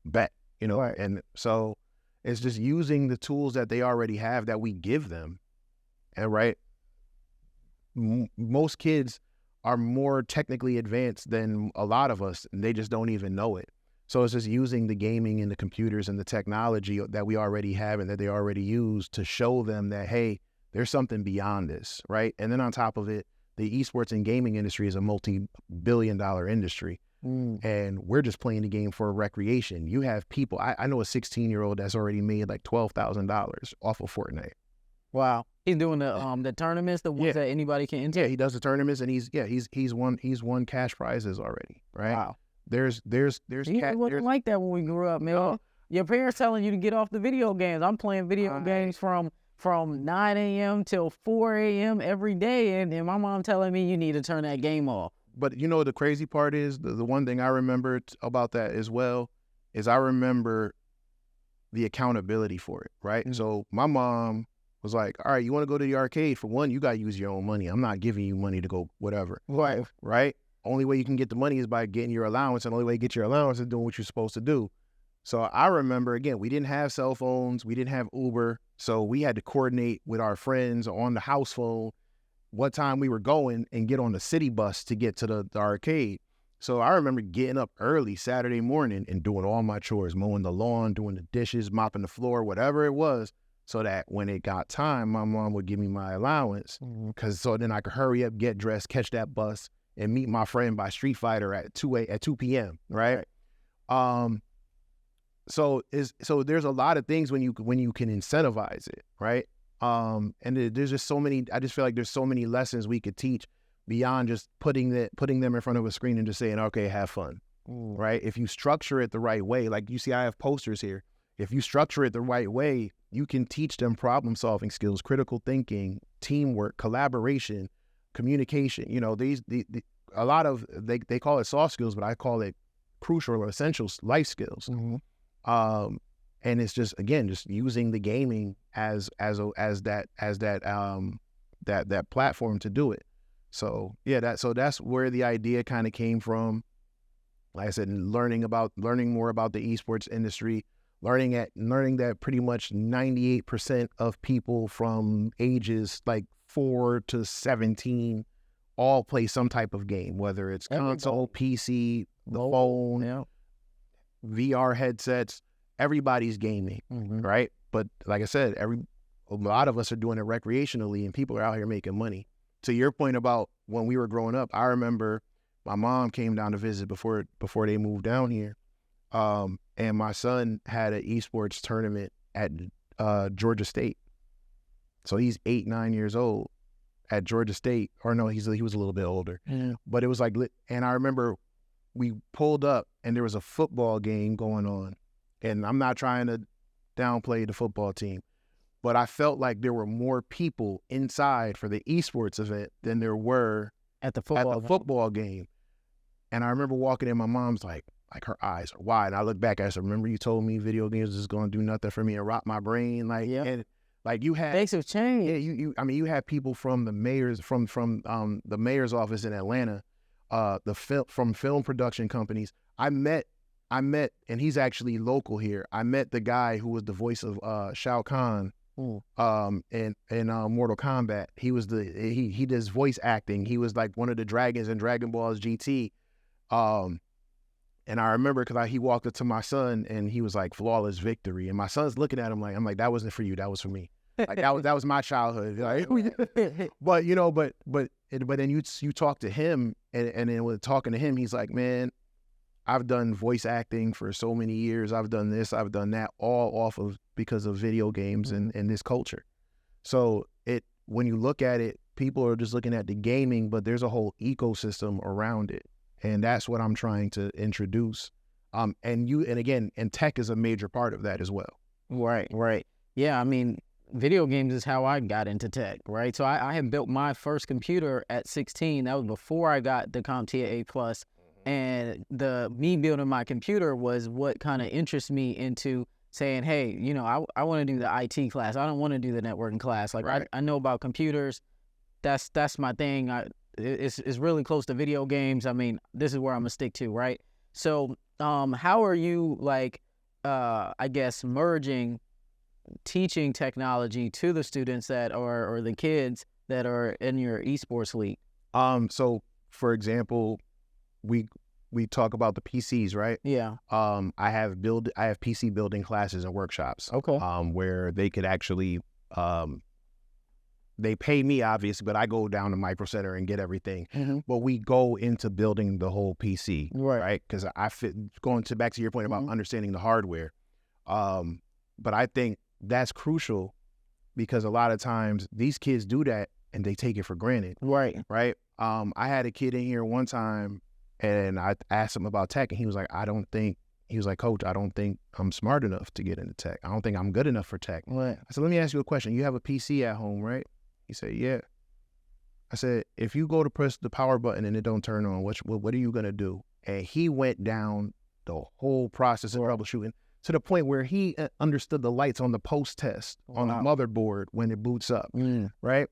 bet, Right. And so it's just using the tools that they already have that we give them. And right, most kids are more technically advanced than a lot of us, and they just don't even know it. So it's just using the gaming and the computers and the technology that we already have and that they already use to show them that, hey, there's something beyond this, right? And then on top of it, the esports and gaming industry is a multi-billion-dollar industry. And we're just playing the game for recreation. You have people, I know a 16-year-old that's already made like $12,000 off of Fortnite. Wow. He's doing the tournaments, the ones that anybody can enter. Yeah, he does the tournaments, and he's won cash prizes already, right? Wow. There's It wasn't like that when we grew up, man. Oh. Your parents telling you to get off the video games. I'm playing video games from 9 a.m. till 4 a.m. every day, and my mom telling me you need to turn that game off. But the crazy part is, the one thing I remember about that as well is I remember the accountability for it, right? So my mom was like, all right, you want to go to the arcade? For one, you got to use your own money. I'm not giving you money to go whatever. Right? Only way you can get the money is by getting your allowance, and the only way you get your allowance is doing what you're supposed to do. So I remember, again, we didn't have cell phones. We didn't have Uber. So we had to coordinate with our friends on the house phone what time we were going and get on the city bus to get to the arcade. So I remember getting up early Saturday morning and doing all my chores, mowing the lawn, doing the dishes, mopping the floor, whatever it was, so that when it got time, my mom would give me my allowance, because so then I could hurry up, get dressed, catch that bus, and meet my friend by Street Fighter at 2 p.m. Right? So there's a lot of things when you can incentivize it, right? And there's just so many. I just feel like there's so many lessons we could teach beyond just putting them in front of a screen and just saying, okay, have fun, right? If you structure it the right way, like you see, I have posters here. If you structure it the right way, you can teach them problem-solving skills, critical thinking, teamwork, collaboration, communication. You know, a lot of they call it soft skills, but I call it crucial or essential life skills. And it's just, again, just using the gaming as that platform to do it. So yeah, that's where the idea kind of came from. Like I said, learning more about the esports industry, learning that pretty much 98% of people from ages like 4 to 17 all play some type of game, whether it's console, PC, the phone, VR headsets. Everybody's gaming, right? But like I said, a lot of us are doing it recreationally, and people are out here making money. To your point about when we were growing up, I remember my mom came down to visit before they moved down here, and my son had an esports tournament at Georgia State. So he's 8, 9 years old at Georgia State, or no, he was a little bit older. But it was like, and I remember we pulled up and there was a football game going on. And I'm not trying to downplay the football team, but I felt like there were more people inside for the esports event than there were at the football game. And I remember walking in, my mom's like her eyes are wide. And I look back at her, I said, remember you told me video games is going to do nothing for me and rot my brain? Like, and like you had things have changed. Yeah, you had people from the mayor's from the mayor's office in Atlanta, from film production companies. I met, and he's actually local here. I met the guy who was the voice of Shao Kahn in Mortal Kombat. He was he does voice acting. He was like one of the dragons in Dragon Ball GT. And I remember because he walked up to my son and he was like, flawless victory. And my son's looking at him like, I'm like, that wasn't for you, that was for me. Like that was my childhood. Like, but but then you talk to him and then with talking to him, he's like, man, I've done voice acting for so many years. I've done this, I've done that, all because of video games and this culture. So when you look at it, people are just looking at the gaming, but there's a whole ecosystem around it. And that's what I'm trying to introduce. And tech is a major part of that as well. Right. Yeah, I mean, video games is how I got into tech, right? So I had built my first computer at 16. That was before I got the CompTIA A+. And me building my computer was what kind of interests me into saying, hey, I want to do the IT class. I don't want to do the networking class. Like, right. I know about computers. That's my thing. It's really close to video games. I mean, this is where I'm going to stick to, right? So how are you, like, I guess, merging teaching technology to the students or the kids that are in your esports league? So, for example, we talk about the PCs, right? Yeah. I have PC building classes and workshops. Okay. Where they could actually, they pay me obviously, but I go down to Micro Center and get everything. But we go into building the whole PC, right? Because back to your point about understanding the hardware. But I think that's crucial because a lot of times these kids do that and they take it for granted. Right. I had a kid in here one time and I asked him about tech and he was like, Coach, I don't think I'm smart enough to get into tech. I don't think I'm good enough for tech. Right. I said, let me ask you a question. You have a PC at home, right? He said, yeah. I said, if you go to press the power button and it don't turn on, what are you going to do? And he went down the whole process of troubleshooting to the point where he understood the lights on the post test on the motherboard when it boots up, right?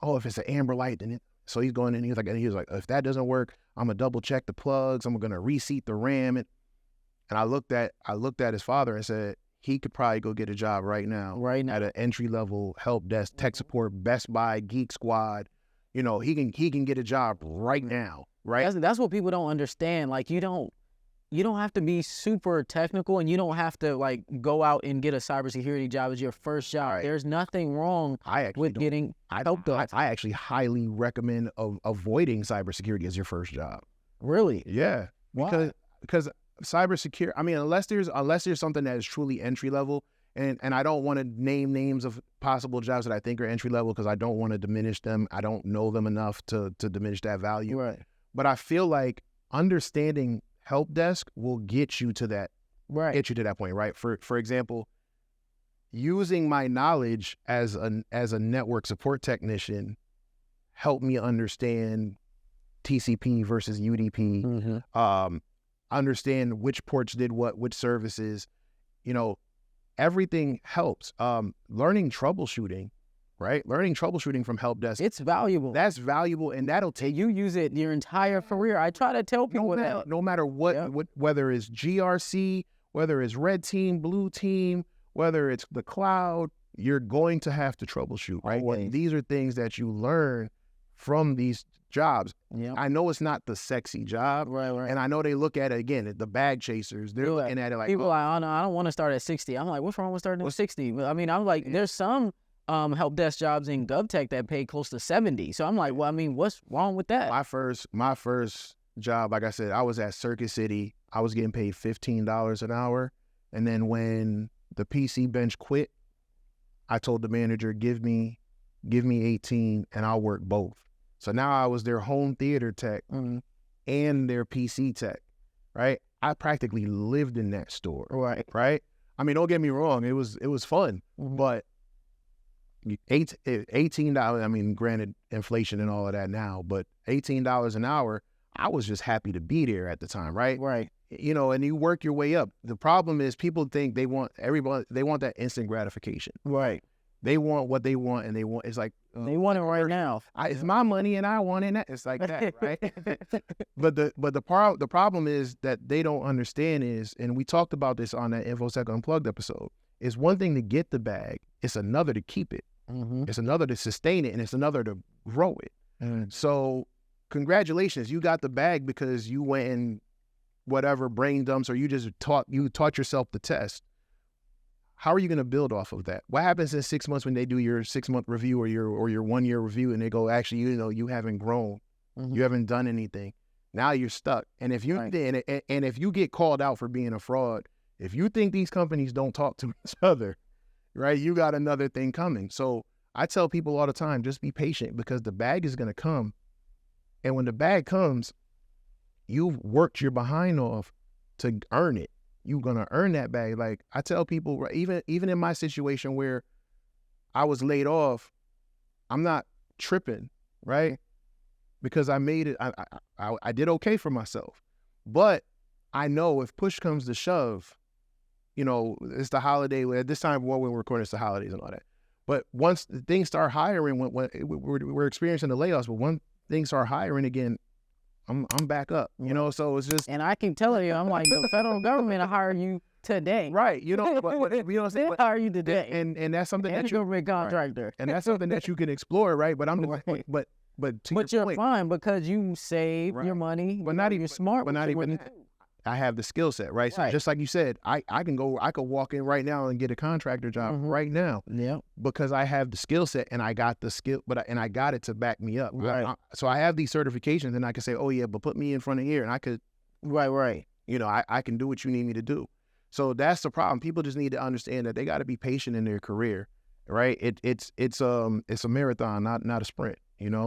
Oh, if it's an amber light, then so he's going in. He was like, if that doesn't work, I'm gonna double check the plugs. I'm gonna reseat the RAM. And I looked at his father and said he could probably go get a job right now at an entry level help desk, tech support, Best Buy, Geek Squad. He can get a job right now, right? That's what people don't understand. Like, you don't you don't have to be super technical, and you don't have to like go out and get a cybersecurity job as your first job. Right. There's nothing wrong with getting help desk. I actually highly recommend avoiding cybersecurity as your first job. Really? Yeah. Why? Because cybersecurity, I mean, unless there's something that is truly entry level, and I don't want to name names of possible jobs that I think are entry level because I don't want to diminish them. I don't know them enough to diminish that value. Right. But I feel like understanding help desk will get you to that. Right. Get you to that point, right? For example, using my knowledge as a network support technician helped me understand TCP versus UDP. Mm-hmm. Understand which ports did what, which services, everything helps. Learning troubleshooting, right? Learning troubleshooting from help desk. It's valuable. That's valuable, and that'll take you use it your entire career. I try to tell people that. No matter what, whether it's GRC, whether it's red team, blue team, whether it's the cloud, you're going to have to troubleshoot, right? And these are things that you learn from these jobs. Yep. I know it's not the sexy job, right. And I know they look at it again, the bag chasers. They're looking at it like people. I don't want to start at 60. I'm like, what's wrong with starting at 60? But I mean, I'm like, there's some help desk jobs in GovTech that pay close to 70. So I'm like, well, I mean, what's wrong with that? My first job, like I said, I was at Circuit City. I was getting paid $15 an hour, and then when the PC bench quit, I told the manager, give me 18 and I'll work both. So now I was their home theater tech and their PC tech, right? I practically lived in that store, right? I mean, don't get me wrong, it was fun, but $18, I mean, granted, inflation and all of that now, but $18 an hour, I was just happy to be there at the time, right? Right. And you work your way up. The problem is people think they want that instant gratification. Right. They want what they want, and it's like they want it right now. It's my money, and I want it. It's like that, right? But the problem is that they don't understand is, and we talked about this on that InfoSec Unplugged episode. It's one thing to get the bag; it's another to keep it. It's another to sustain it, and it's another to grow it. So, congratulations, you got the bag because you went and whatever brain dumps, or you just taught yourself the test. How are you going to build off of that? What happens in 6 months when they do your 6-month review or your 1 year review, and they go, actually, you haven't grown, you haven't done anything. Now you're stuck. And if you and if you get called out for being a fraud, if you think these companies don't talk to each other, right, you got another thing coming. So I tell people all the time, just be patient because the bag is going to come. And when the bag comes, you've worked your behind off to earn it. You're going to earn that bag. Like I tell people, even in my situation where I was laid off, I'm not tripping, right? Because I made it, I did okay for myself. But I know if push comes to shove, it's the holiday, at this time when we're recording, it's the holidays and all that. But once things start hiring, when we're experiencing the layoffs, but when things start hiring again, I'm back up, so it's just. And I keep telling you, I'm like, the federal government will hire you today. Right. They'll hire you today. And that's something that you. Government contractor. Right. And that's something that you can explore, right? But but you're point, fine because you save your money. But not even, you're smart. But not even that. I have the skill set, right? So just like you said, I could walk in right now and get a contractor job right now. Yeah. Because I have the skill set and I got the skill, and I got it to back me up. Right. So I have these certifications and I can say, oh yeah, but put me in front of here and I could. Right. I can do what you need me to do. So that's the problem. People just need to understand that they got to be patient in their career, right? It's a marathon, not a sprint.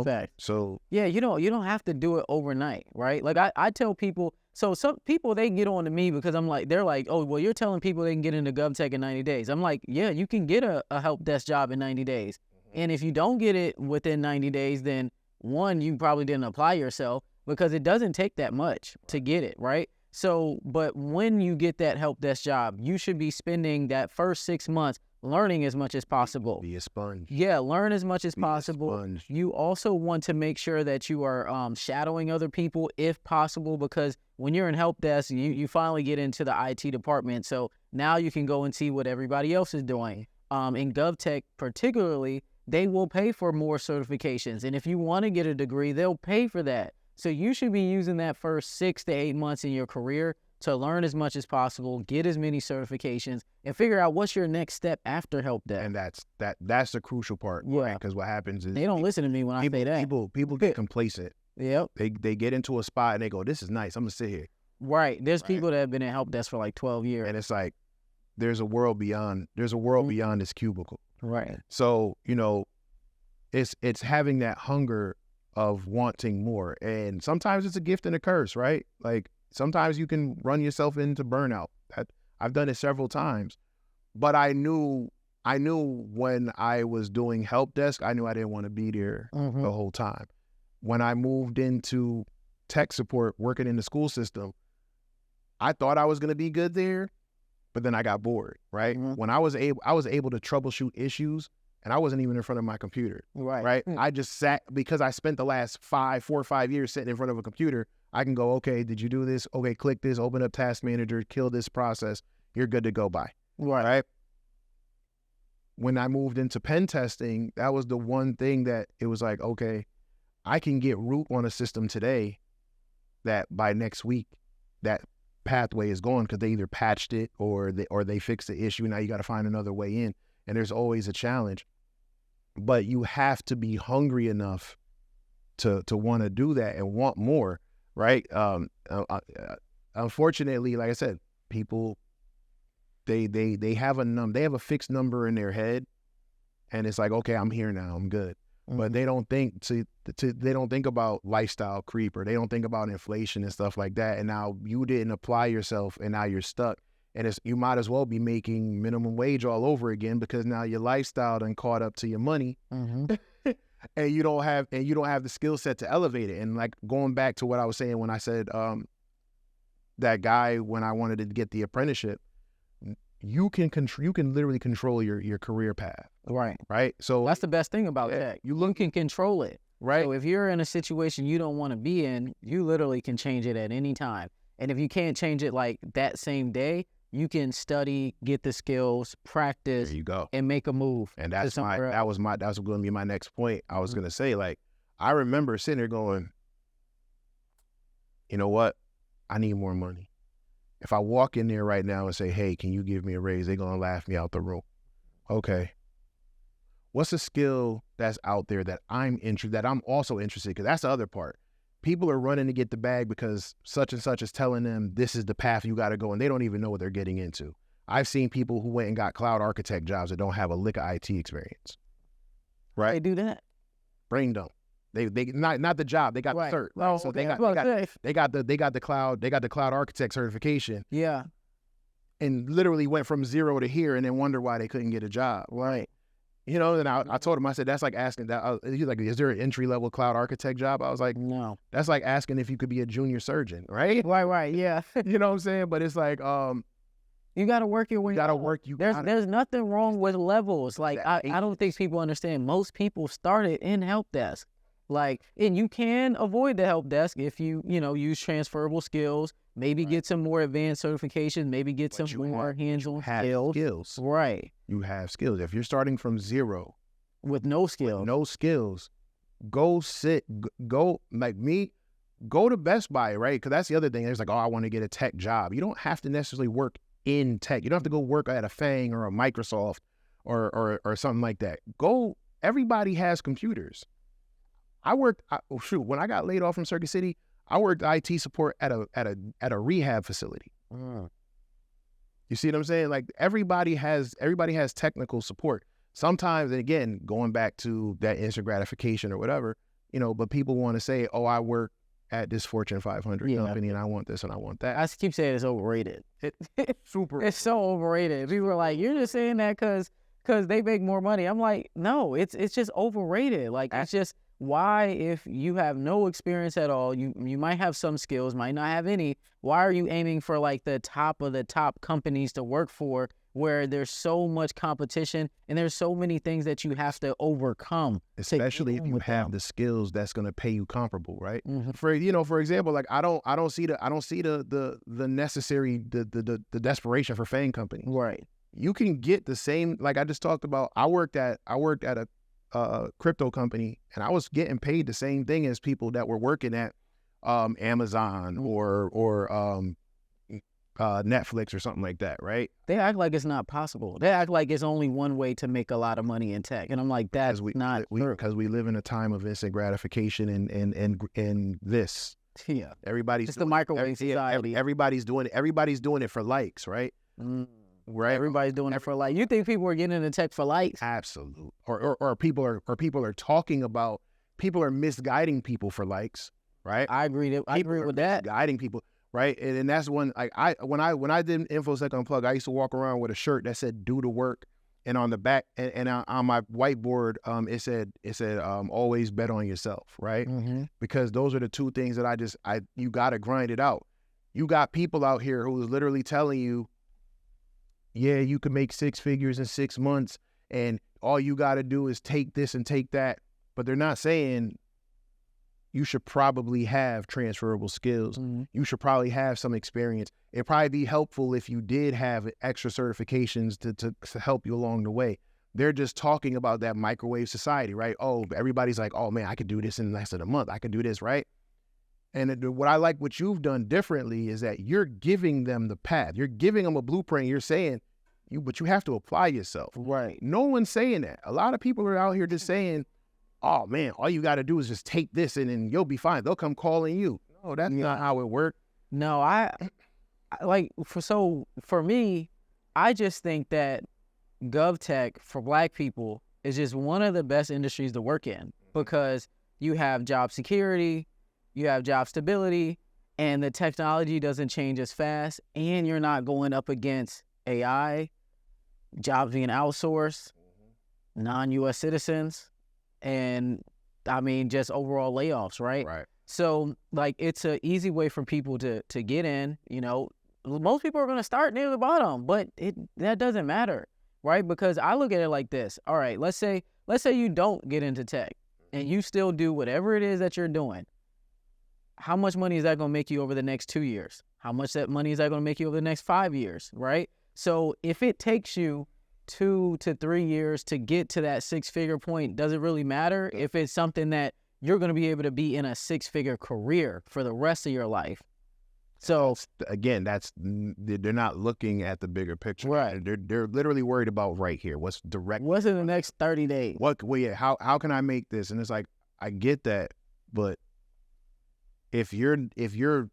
Fact. So yeah, you don't have to do it overnight, right? Like I tell people. So some people, they get on to me because they're like, oh, well, you're telling people they can get into GovTech in 90 days. I'm like, yeah, you can get a help desk job in 90 days. And if you don't get it within 90 days, then one, you probably didn't apply yourself because it doesn't take that much to get it, right? So, but when you get that help desk job, you should be spending that first 6 months learning as much as possible. Be a sponge. Yeah, learn as much as Be possible. A sponge. You also want to make sure that you are shadowing other people if possible, because when you're in help desk, you finally get into the IT department. So now you can go and see what everybody else is doing. In GovTech particularly, they will pay for more certifications. And if you want to get a degree, they'll pay for that. So you should be using that first 6 to 8 months in your career to learn as much as possible, get as many certifications, and figure out what's your next step after help desk. And that's the crucial part, right? Because what happens is they don't listen to me when I say that. People get complacent. Yep. They get into a spot and they go, "This is nice. I'm gonna sit here." Right. There's people that have been in help desk for like 12 years, and it's like there's a world beyond. There's a world beyond this cubicle. Right. So it's having that hunger of wanting more, and sometimes it's a gift and a curse, right? Like sometimes you can run yourself into burnout. I've done it several times, but I knew when I was doing help desk, I knew I didn't want to be there the whole time. When I moved into tech support, working in the school system, I thought I was going to be good there, but then I got bored, right? When I was able to troubleshoot issues, and I wasn't even in front of my computer, right? I just sat, because I spent the last 4 or 5 years sitting in front of a computer. I can go, okay, did you do this? Okay, click this, open up Task Manager, kill this process. You're good to go by, right? When I moved into pen testing, that was the one thing that it was like, okay, I can get root on a system today that by next week, that pathway is gone because they either patched it or they fixed the issue. Now you got to find another way in, and there's always a challenge. But you have to be hungry enough to want to do that and want more, right? Unfortunately, like I said, people they have a fixed number in their head, and it's like, okay, I'm here now, I'm good. But they don't think they don't think about lifestyle creep, or they don't think about inflation and stuff like that. And now you didn't apply yourself, and now you're stuck. And you might as well be making minimum wage all over again, because now your lifestyle done caught up to your money, and you don't have the skill set to elevate it. And like going back to what I was saying when I said that guy, when I wanted to get the apprenticeship, you can literally control your career path. Right. So that's the best thing about tech. You can control it. Right. So if you're in a situation you don't want to be in, you literally can change it at any time. And if you can't change it like that same day, you can study, get the skills, practice, there you go, and make a move. And that was going to be my next point. I was going to say, like, I remember sitting there going, you know what? I need more money. If I walk in there right now and say, hey, can you give me a raise? They're going to laugh me out the room. Okay. What's a skill that's out there that I'm also interested? Because that's the other part. People are running to get the bag because such and such is telling them this is the path you got to go, and they don't even know what they're getting into. I've seen people who went and got cloud architect jobs that don't have a lick of IT experience. Right? They do that. Brain dump. They not the job. They got the cert. Right? Oh, so okay. they got the cloud architect certification. Yeah. And literally went from zero to here, and then wonder why they couldn't get a job. Right. And I told him, I said, that's like asking that. He's like, is there an entry-level cloud architect job? I was like, no. That's like asking if you could be a junior surgeon, right? Right, yeah. You know what I'm saying? But it's like, you got to work your way. There's nothing wrong with levels. Like, I don't think people understand. Most people started in help desk. Like, and you can avoid the help desk if you use transferable skills, maybe get some more advanced certifications, maybe get some more hands-on skills. Right. You have skills. If you're starting from zero. With no skills. Go like me, go to Best Buy, right? Because that's the other thing. There's like, oh, I want to get a tech job. You don't have to necessarily work in tech. You don't have to go work at a FANG or a Microsoft or something like that. Everybody has computers. When I got laid off from Circuit City, I worked IT support at a rehab facility. You see what I'm saying? Like everybody has technical support. Sometimes, and again, going back to that instant gratification or whatever, but people want to say, oh, I work at this Fortune 500 company and I want this and I want that. I keep saying it's overrated. It's so overrated. People are like, you're just saying that because they make more money. I'm like, no, it's just overrated. Like, it's just, why, if you have no experience at all, you might have some skills, might not have any, why are you aiming for like the top of the top companies to work for, where there's so much competition and there's so many things that you have to overcome? Especially if you have the skills that's going to pay you comparable, right? For example, like I don't see the necessary the desperation for FANG companies. Right. You can get the same, like I just talked about. I worked at a crypto company, and I was getting paid the same thing as people that were working at Amazon or Netflix or something like that, right? They act like it's not possible. They act like it's only one way to make a lot of money in tech, and I'm like, that's not true. Because we live in a time of instant gratification and this. Yeah, Everybody's it's the microwave society. Everybody's doing it. Everybody's doing it for likes, right? Right. Everybody's doing it for likes. You think people are getting into tech for likes? Absolutely. Or people are talking about, people are misguiding people for likes, right? I agree with that. Guiding people, right? And that's when when I did InfoSec Unplugged, I used to walk around with a shirt that said "Do the work," and on the back and on my whiteboard, it said always bet on yourself, right? Because those are the two things that you got to grind it out. You got people out here who is literally telling you, yeah, you can make 6 figures in 6 months, and all you got to do is take this and take that. But they're not saying you should probably have transferable skills. You should probably have some experience. It'd probably be helpful if you did have extra certifications to help you along the way. They're just talking about that microwave society, right? Oh, everybody's like, oh man, I could do this in less than a month. I could do this, right? And what I like what you've done differently is that you're giving them the path. You're giving them a blueprint. You're saying, but you have to apply yourself. Right. No one's saying that. A lot of people are out here just saying, oh man, all you got to do is just take this and then you'll be fine. They'll come calling you. No, that's not how it works. No, for me, I just think that GovTech for Black people is just one of the best industries to work in, because you have job security, you have job stability, and the technology doesn't change as fast, and you're not going up against AI, jobs being outsourced, non-U.S. citizens, and I mean, just overall layoffs, right? Right. So, like, it's an easy way for people to get in. You know, most people are going to start near the bottom, but that doesn't matter, right? Because I look at it like this. All right, let's say you don't get into tech and you still do whatever it is that you're doing. How much money is that going to make you over the next 2 years? How much that money is that going to make you over the next 5 years, right? So if it takes you 2 to 3 years to get to that 6-figure point, does it really matter if it's something that you're going to be able to be in a 6-figure career for the rest of your life? So again, they're not looking at the bigger picture. Right. They're literally worried about right here. What's direct? What's in the next 30 days? How can I make this? And it's like, I get that, but if you're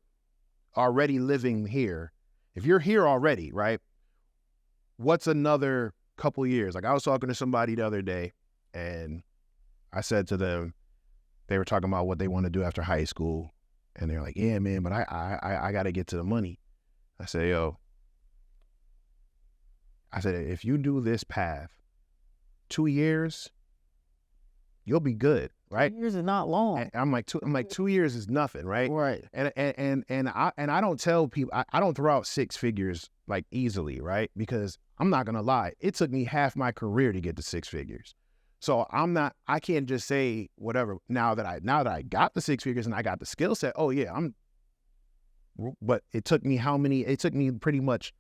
already living here, if you're here already, right? What's another couple years? Like, I was talking to somebody the other day, and I said to them, they were talking about what they want to do after high school. And they're like, yeah, man, but I got to get to the money. I said, if you do this path, 2 years, you'll be good, right? 2 years is not long. And I'm like 2 years is nothing, right? Right. And I don't tell people, I don't throw out 6 figures like easily, right? Because I'm not gonna lie, it took me half my career to get to 6 figures. So I can't just say whatever. Now that I got the 6 figures and I got the skill set, oh yeah, but it took me pretty much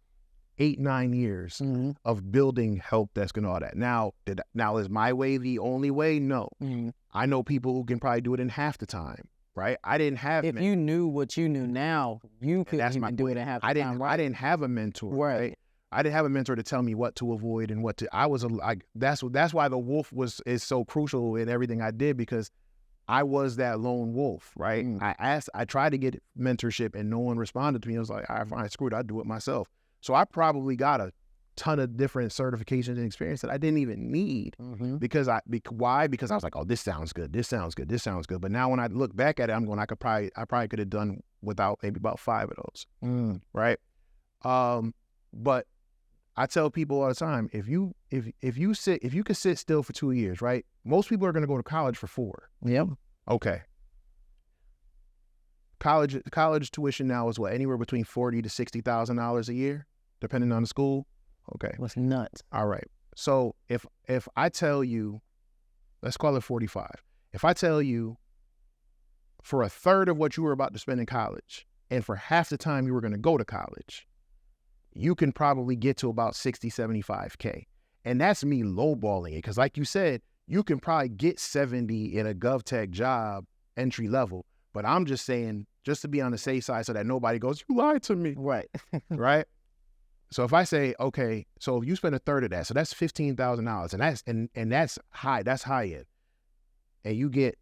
8-9 years of building help desk and all that. Now is my way the only way? No. I know people who can probably do it in half the time, right? I didn't have. If you knew what you knew now, you could even do it in half the time. Right? I didn't have a mentor, right? I didn't have a mentor to tell me what to avoid and what to. That's why the wolf is so crucial in everything I did, because I was that lone wolf, right? I tried to get mentorship and no one responded to me. I was like, all right, fine, screw it, I'll do it myself. So I probably got a ton of different certifications and experience that I didn't even need why? Because I was like, oh, this sounds good. But now when I look back at it, I'm going, I probably could have done without maybe about 5 of those, right? But I tell people all the time, if you could sit still for 2 years, right? Most people are going to go to college for 4. Yep. Okay. College tuition now is what, anywhere between $40,000 to $60,000 a year, depending on the school. Okay. That's nuts. All right. So if I tell you, let's call it 45. If I tell you for a third of what you were about to spend in college, and for half the time you were going to go to college, you can probably get to about 60, 75K. And that's me lowballing it. Because like you said, you can probably get 70 in a GovTech job, entry level. But I'm just saying, just to be on the safe side so that nobody goes, you lied to me. Right. Right? So if I say, okay, so if you spend a third of that, so that's $15,000, and that's high end. And you get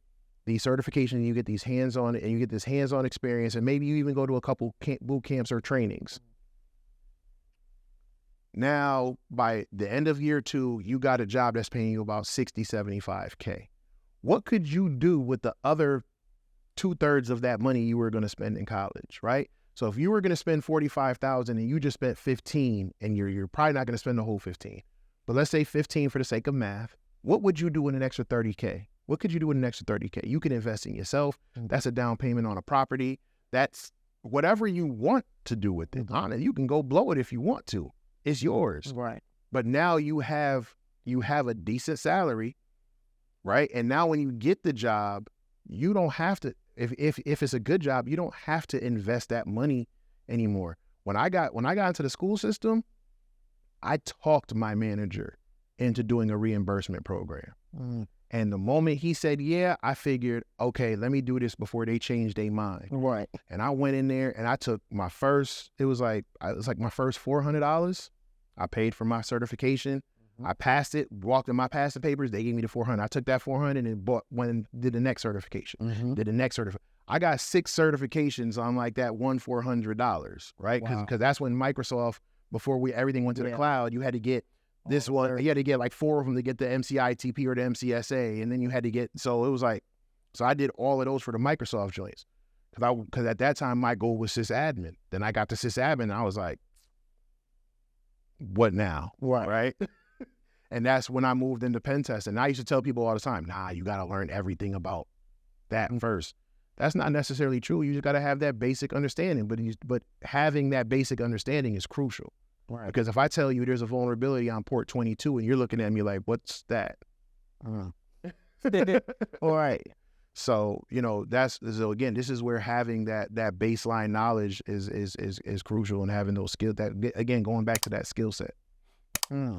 these certifications, and you get these hands-on, and you get this hands-on experience, and maybe you even go to a couple boot camps or trainings. Now, by the end of year 2, you got a job that's paying you about 60, 75K. What could you do with the other 2/3 of that money you were going to spend in college, right? So if you were going to spend 45,000 and you just spent 15, and you're probably not going to spend the whole 15, but let's say 15 for the sake of math, what would you do with an extra 30K? What could you do with an extra 30K? You can invest in yourself. That's a down payment on a property. That's whatever you want to do with it. Honestly, you can go blow it if you want to. It's yours. Right. But now you have a decent salary, right? And now when you get the job, you don't have to, if it's a good job, you don't have to invest that money anymore. When I got into the school system, I talked my manager into doing a reimbursement program. And the moment he said, yeah, I figured, okay, let me do this before they change their mind. Right. And I went in there and I took my first, it was like my first $400. I paid for my certification. I passed it, walked in my passing papers. They gave me the $400. I took that $400 and went and did the next certification. Did the next certification. I got 6 certifications on like that $400, right? Because that's when Microsoft, before everything went to the cloud, you had to get this one. You had to get like 4 of them to get the MCITP or the MCSA, and then you had to get. So it was like, so I did all of those for the Microsoft joints, because at that time my goal was sysadmin. Then I got to sysadmin, and I was like, what now? Right. And that's when I moved into PenTester. And I used to tell people all the time, nah, you got to learn everything about that first. That's not necessarily true. You just got to have that basic understanding. But having that basic understanding is crucial. Right. Because if I tell you there's a vulnerability on port 22 and you're looking at me like, what's that? All right. So, so again, this is where having that baseline knowledge is crucial, and having those skills, that, again, going back to that skill set.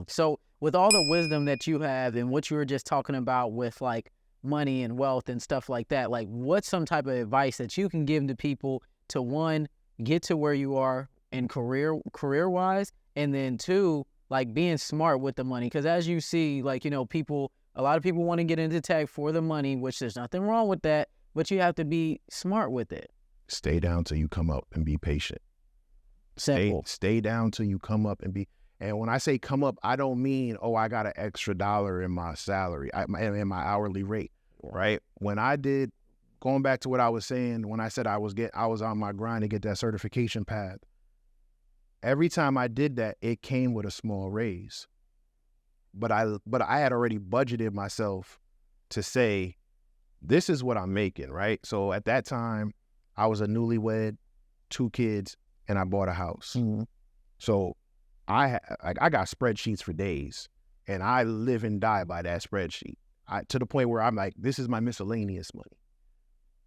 So with all the wisdom that you have and what you were just talking about with like money and wealth and stuff like that, like what's some type of advice that you can give to people to, one, get to where you are in career wise, and then 2, like being smart with the money? Because as you see, like, a lot of people want to get into tech for the money, which there's nothing wrong with that, but you have to be smart with it. Stay down till you come up and be patient. Stay down till you come up and be. And when I say come up, I don't mean, I got an extra $1 in my salary, in my hourly rate, right? When I did, going back to what I was saying, when I said I was on my grind to get that certification path, every time I did that, it came with a small raise. But I had already budgeted myself to say, this is what I'm making, right? So at that time, I was a newlywed, 2 kids, and I bought a house. So I got spreadsheets for days, and I live and die by that spreadsheet. To the point where I'm like, this is my miscellaneous money,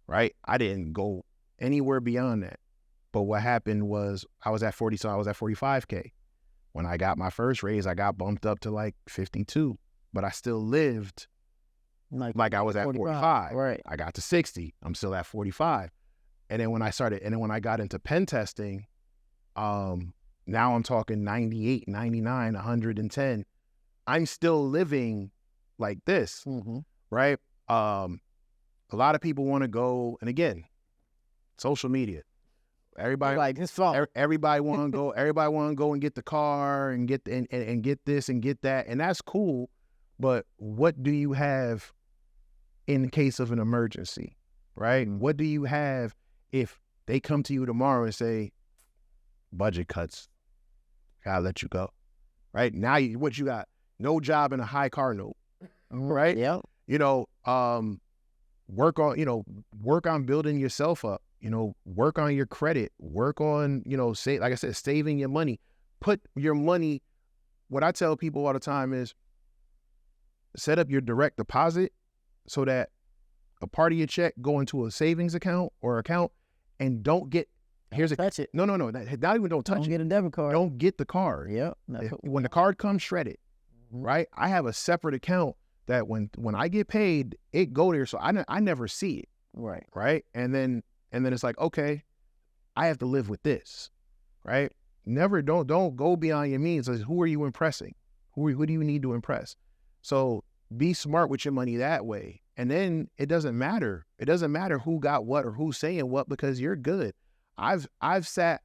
right? I didn't go anywhere beyond that. But what happened was I was at 45K. When I got my first raise, I got bumped up to like 52, but I still lived like I was at 45. Right. I got to 60. I'm still at 45. And then when I got into pen testing, now I'm talking 98, 99, 110. I'm still living like this, right? A lot of people want to go, and again, social media. Everybody like his phone. Everybody want to go. Everybody want to go and get the car and get and get this and get that, and that's cool. But what do you have in case of an emergency, right? What do you have if they come to you tomorrow and say, budget cuts, gotta let you go, right? Now what you got? No job and a high car note, right? Yeah. Work on building yourself up. Work on your credit, work on, like I said, saving your money. Put your money, what I tell people all the time is set up your direct deposit so that a part of your check go into a savings account or account, and don't get, touch it. No, not even don't touch it. Don't get a debit card. Don't get the card. Yep. When the card comes, shred it, right? I have a separate account that when I get paid, it go there, so I never see it. Right. Right? And then And then it's like, okay, I have to live with this, right? Never, don't go beyond your means. Like, who are you impressing? Who do you need to impress? So be smart with your money that way. And then it doesn't matter. It doesn't matter who got what or who's saying what, because you're good. I've sat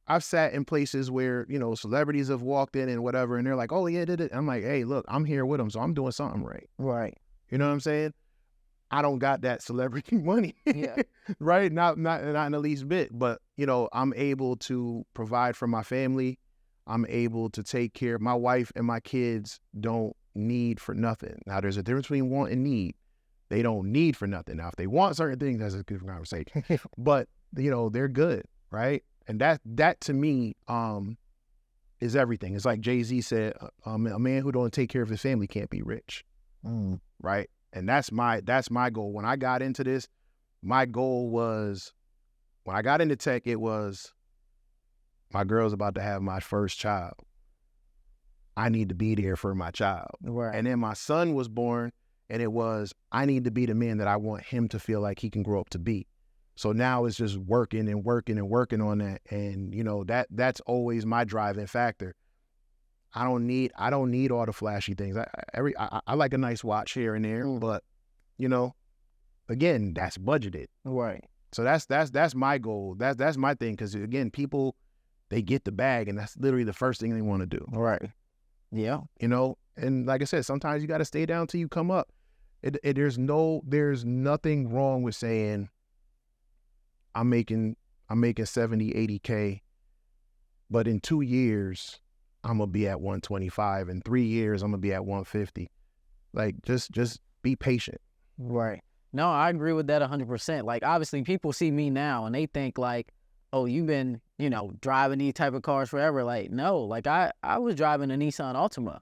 in places where, you know, celebrities have walked in and whatever, and they're like, oh yeah, did it. I'm like, hey, look, I'm here with them, so I'm doing something right. Right. You know what I'm saying? I don't got that celebrity money, Yeah. right? Not in the least bit, but you know, I'm able to provide for my family. I'm able to take care of my wife, and my kids don't need for nothing. Now, there's a difference between want and need. They don't need for nothing. Now, if they want certain things, that's a good conversation. But you know, they're good, right? And that to me is everything. It's like Jay-Z said, a man who don't take care of his family can't be rich, right? And that's my goal. When I got into this, my goal was, when I got into tech, it was, my girl's about to have my first child. I need to be there for my child. Right. And then my son was born, and it was, I need to be the man that I want him to feel like he can grow up to be. So now it's just working on that. And you know, that's always my driving factor. I don't need all the flashy things. I like a nice watch here and there, but you know, again, that's budgeted. Right. So that's my goal. That's my thing. Because again, people, they get the bag, and that's literally the first thing they want to do. Right. Yeah. You know, and like I said, sometimes you got to stay down till you come up. There's nothing wrong with saying, I'm making 70, 80K, but in 2 years, I'm going to be at 125. In 3 years, I'm going to be at 150. Like, just be patient. Right. No, I agree with that 100%. Like, obviously, people see me now and they think like, oh, you've been, you know, driving these type of cars forever. Like, no, like I was driving a Nissan Altima.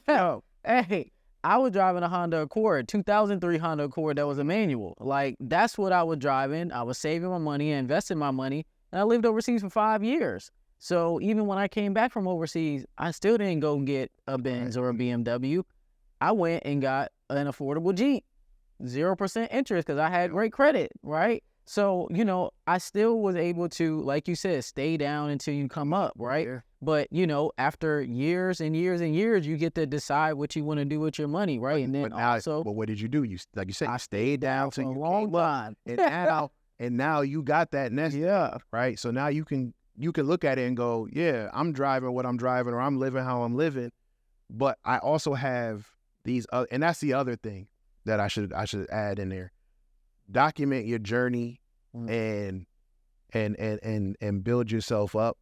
Oh. Hey, I was driving a Honda Accord, 2003 Honda Accord that was a manual. Like, that's what I was driving. I was saving my money and investing my money, and I lived overseas for 5 years. So even when I came back from overseas, I still didn't go and get a Benz or a BMW. I went and got an affordable Jeep, 0% interest, because I had great credit, right? So, you know, I still was able to, like you said, stay down until you come up, right? Yeah. But, you know, after years and years and years, you get to decide what you want to do with your money, right? And then but what did you do? You, like you said, you stayed down for till a you long came up. time. And now you got that nest, Yeah. right? So now you can look at it and go, yeah, I'm driving what I'm driving, or I'm living how I'm living, but I also have these, and that's the other thing that I should add in there. Document your journey and build yourself up,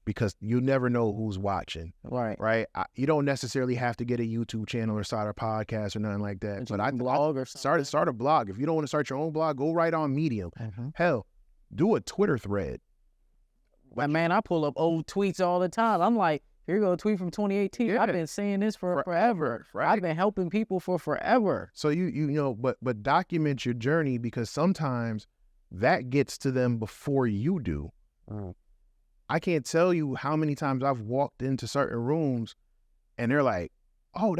because you never know who's watching. Right. You don't necessarily have to get a YouTube channel or start a podcast or nothing like that. But I blog or something. start a blog. If you don't want to start your own blog, go write on Medium. Hell, do a Twitter thread. Man, I pull up old tweets all the time. I'm like, here you go, a tweet from 2018. Yeah. I've been saying this for forever. Right. I've been helping people for forever. So you know, but document your journey, because sometimes that gets to them before you do. I can't tell you how many times I've walked into certain rooms and they're like, oh,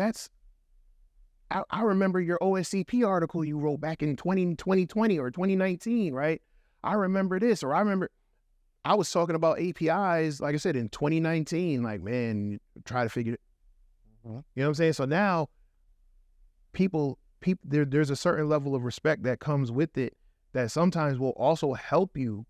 I remember your OSCP article you wrote back in 2020 or 2019, right? I remember this, or I remember I was talking about APIs, like I said, in 2019, like, man, try to figure it. You know what I'm saying? So now people there's a certain level of respect that comes with it that sometimes will also help you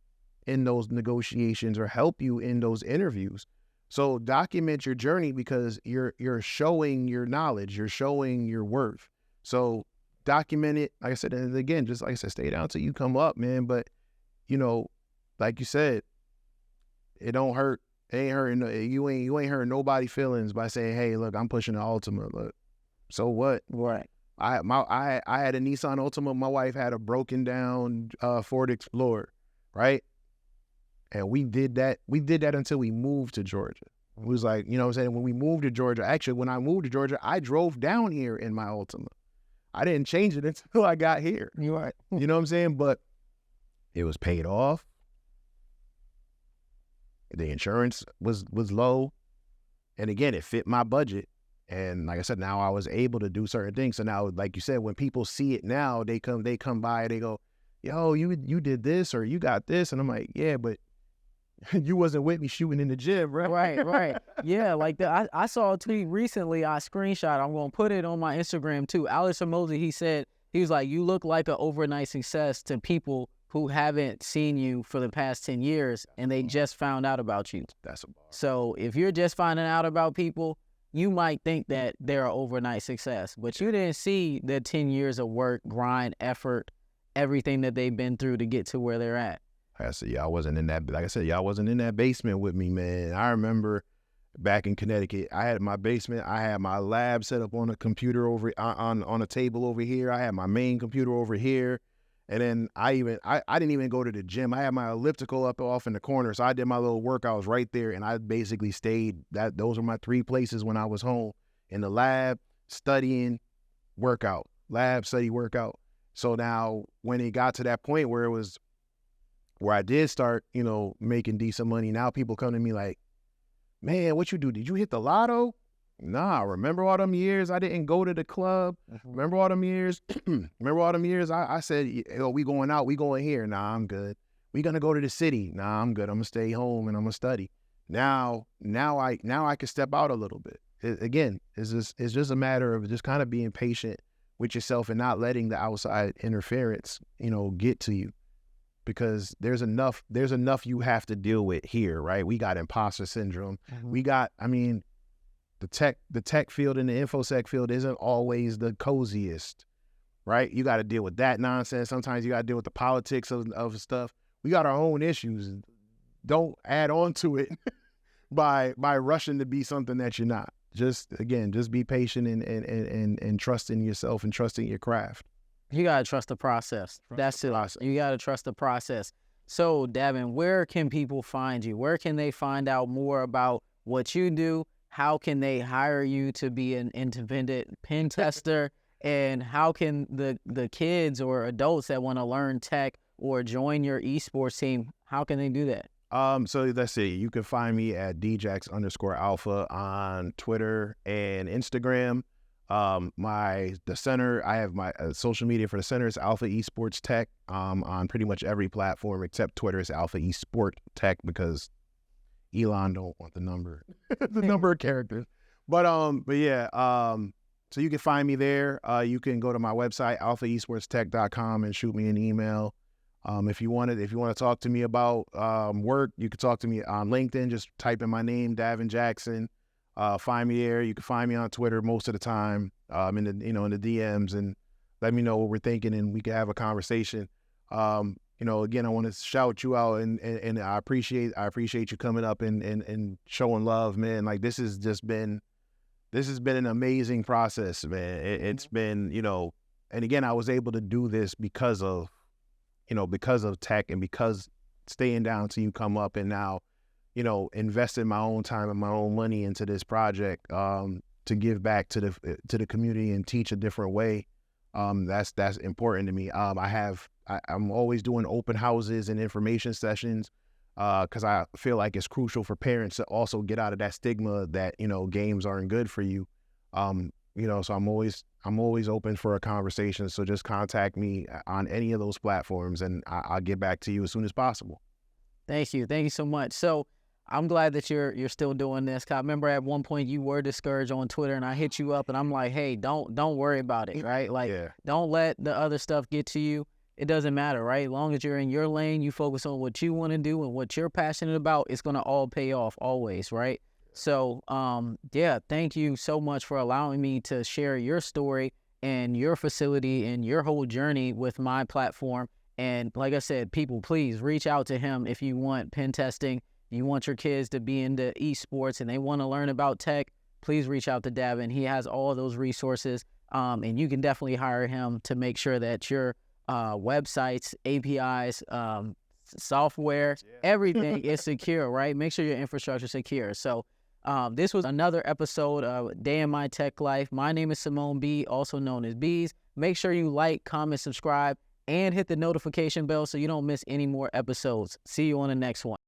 in those negotiations or help you in those interviews. So document your journey, because you're showing your knowledge, you're showing your worth. So document it, like I said, and again, just like I said, stay down till you come up, man. But you know, like you said, it don't hurt. It ain't hurting. You ain't hurting nobody's feelings by saying, hey, look, I'm pushing the Ultima. Look, so what? Right. I had a Nissan Altima. My wife had a broken down Ford Explorer, right? And we did that until we moved to Georgia. It was like, you know what I'm saying? When we moved to Georgia, actually, when I moved to Georgia, I drove down here in my Altima. I didn't change it until I got here. You're right. You know what I'm saying? But it was paid off. The insurance was low. And again, it fit my budget. And like I said, now I was able to do certain things. So now, like you said, when people see it now, they come by, they go, yo, you did this or you got this. And I'm like, yeah, but you wasn't with me shooting in the gym, right? Right. Yeah, like I saw a tweet recently. I screenshot. I'm gonna put it on my Instagram too. Alex Hormozy, he was like, you look like an overnight success to people who haven't seen you for the past 10 years and they just found out about you. That's a bar. So if you're just finding out about people, you might think that they're an overnight success, but you didn't see the 10 years of work, grind, effort, everything that they've been through to get to where they're at. I said, y'all wasn't in that, like I said, y'all wasn't in that basement with me, man. I remember back in Connecticut, I had my basement, I had my lab set up on a computer over on a table over here. I had my main computer over here. And then I didn't even go to the gym. I had my elliptical up off in the corner. So I did my little workouts right there. And I basically stayed, those were my 3 places when I was home: in the lab, studying, workout, lab, study, workout. So now when it got to that point where I did start, making decent money, now people come to me like, man, what you do? Did you hit the lotto? Nah, remember all them years I didn't go to the club? Remember all them years? I said, yo, we going out, we going here. Nah, I'm good. We gonna go to the city. Nah, I'm good. I'm gonna stay home and I'm gonna study. Now I can step out a little bit. It's just a matter of just kind of being patient with yourself and not letting the outside interference, get to you. Because there's enough you have to deal with here, right? We got imposter syndrome. We got, the tech field and the infosec field isn't always the coziest, right? You got to deal with that nonsense. Sometimes you got to deal with the politics of stuff. We got our own issues. Don't add on to it by rushing to be something that you're not. Just be patient and trusting yourself and trusting your craft. You got to trust the process. That's it. You got to trust the process. So, Davin, where can people find you? Where can they find out more about what you do? How can they hire you to be an independent pen tester? And how can the kids or adults that want to learn tech or join your esports team, how can they do that? So let's see. You can find me at djax_alpha on Twitter and Instagram. The center, I have my social media for the center is Alpha Esports Tech, on pretty much every platform except Twitter is Alpha Esport Tech because Elon don't want the number of characters. But yeah, so you can find me there. You can go to my website, alphaesportstech.com, and shoot me an email. If you want to talk to me about work, you can talk to me on LinkedIn. Just type in my name, Davin Jackson. Find me there. You can find me on Twitter most of the time, in the DMs, and let me know what we're thinking, and we can have a conversation. Again, I want to shout you out, and I appreciate you coming up and showing love, man. Like this has been an amazing process, man. It's been, and again, I was able to do this because of tech and because staying down till you come up, and now, investing my own time and my own money into this project, to give back to the community and teach a different way. That's important to me. I'm always doing open houses and information sessions, because I feel like it's crucial for parents to also get out of that stigma that, games aren't good for you. So I'm always open for a conversation. So just contact me on any of those platforms and I'll get back to you as soon as possible. Thank you so much. So I'm glad that you're still doing this. 'Cause I remember at one point you were discouraged on Twitter, and I hit you up, and I'm like, hey, don't worry about it, right? Like, Don't let the other stuff get to you. It doesn't matter, right? As long as you're in your lane, you focus on what you want to do and what you're passionate about, it's gonna all pay off always, right? So, thank you so much for allowing me to share your story and your facility and your whole journey with my platform. And like I said, people, please reach out to him if you want pen testing. You want your kids to be into esports and they want to learn about tech, please reach out to Davin. He has all of those resources, and you can definitely hire him to make sure that your websites, APIs, software, everything is secure, right? Make sure your infrastructure is secure. So this was another episode of Day in My Tech Life. My name is Simone B, also known as Bees. Make sure you like, comment, subscribe, and hit the notification bell so you don't miss any more episodes. See you on the next one.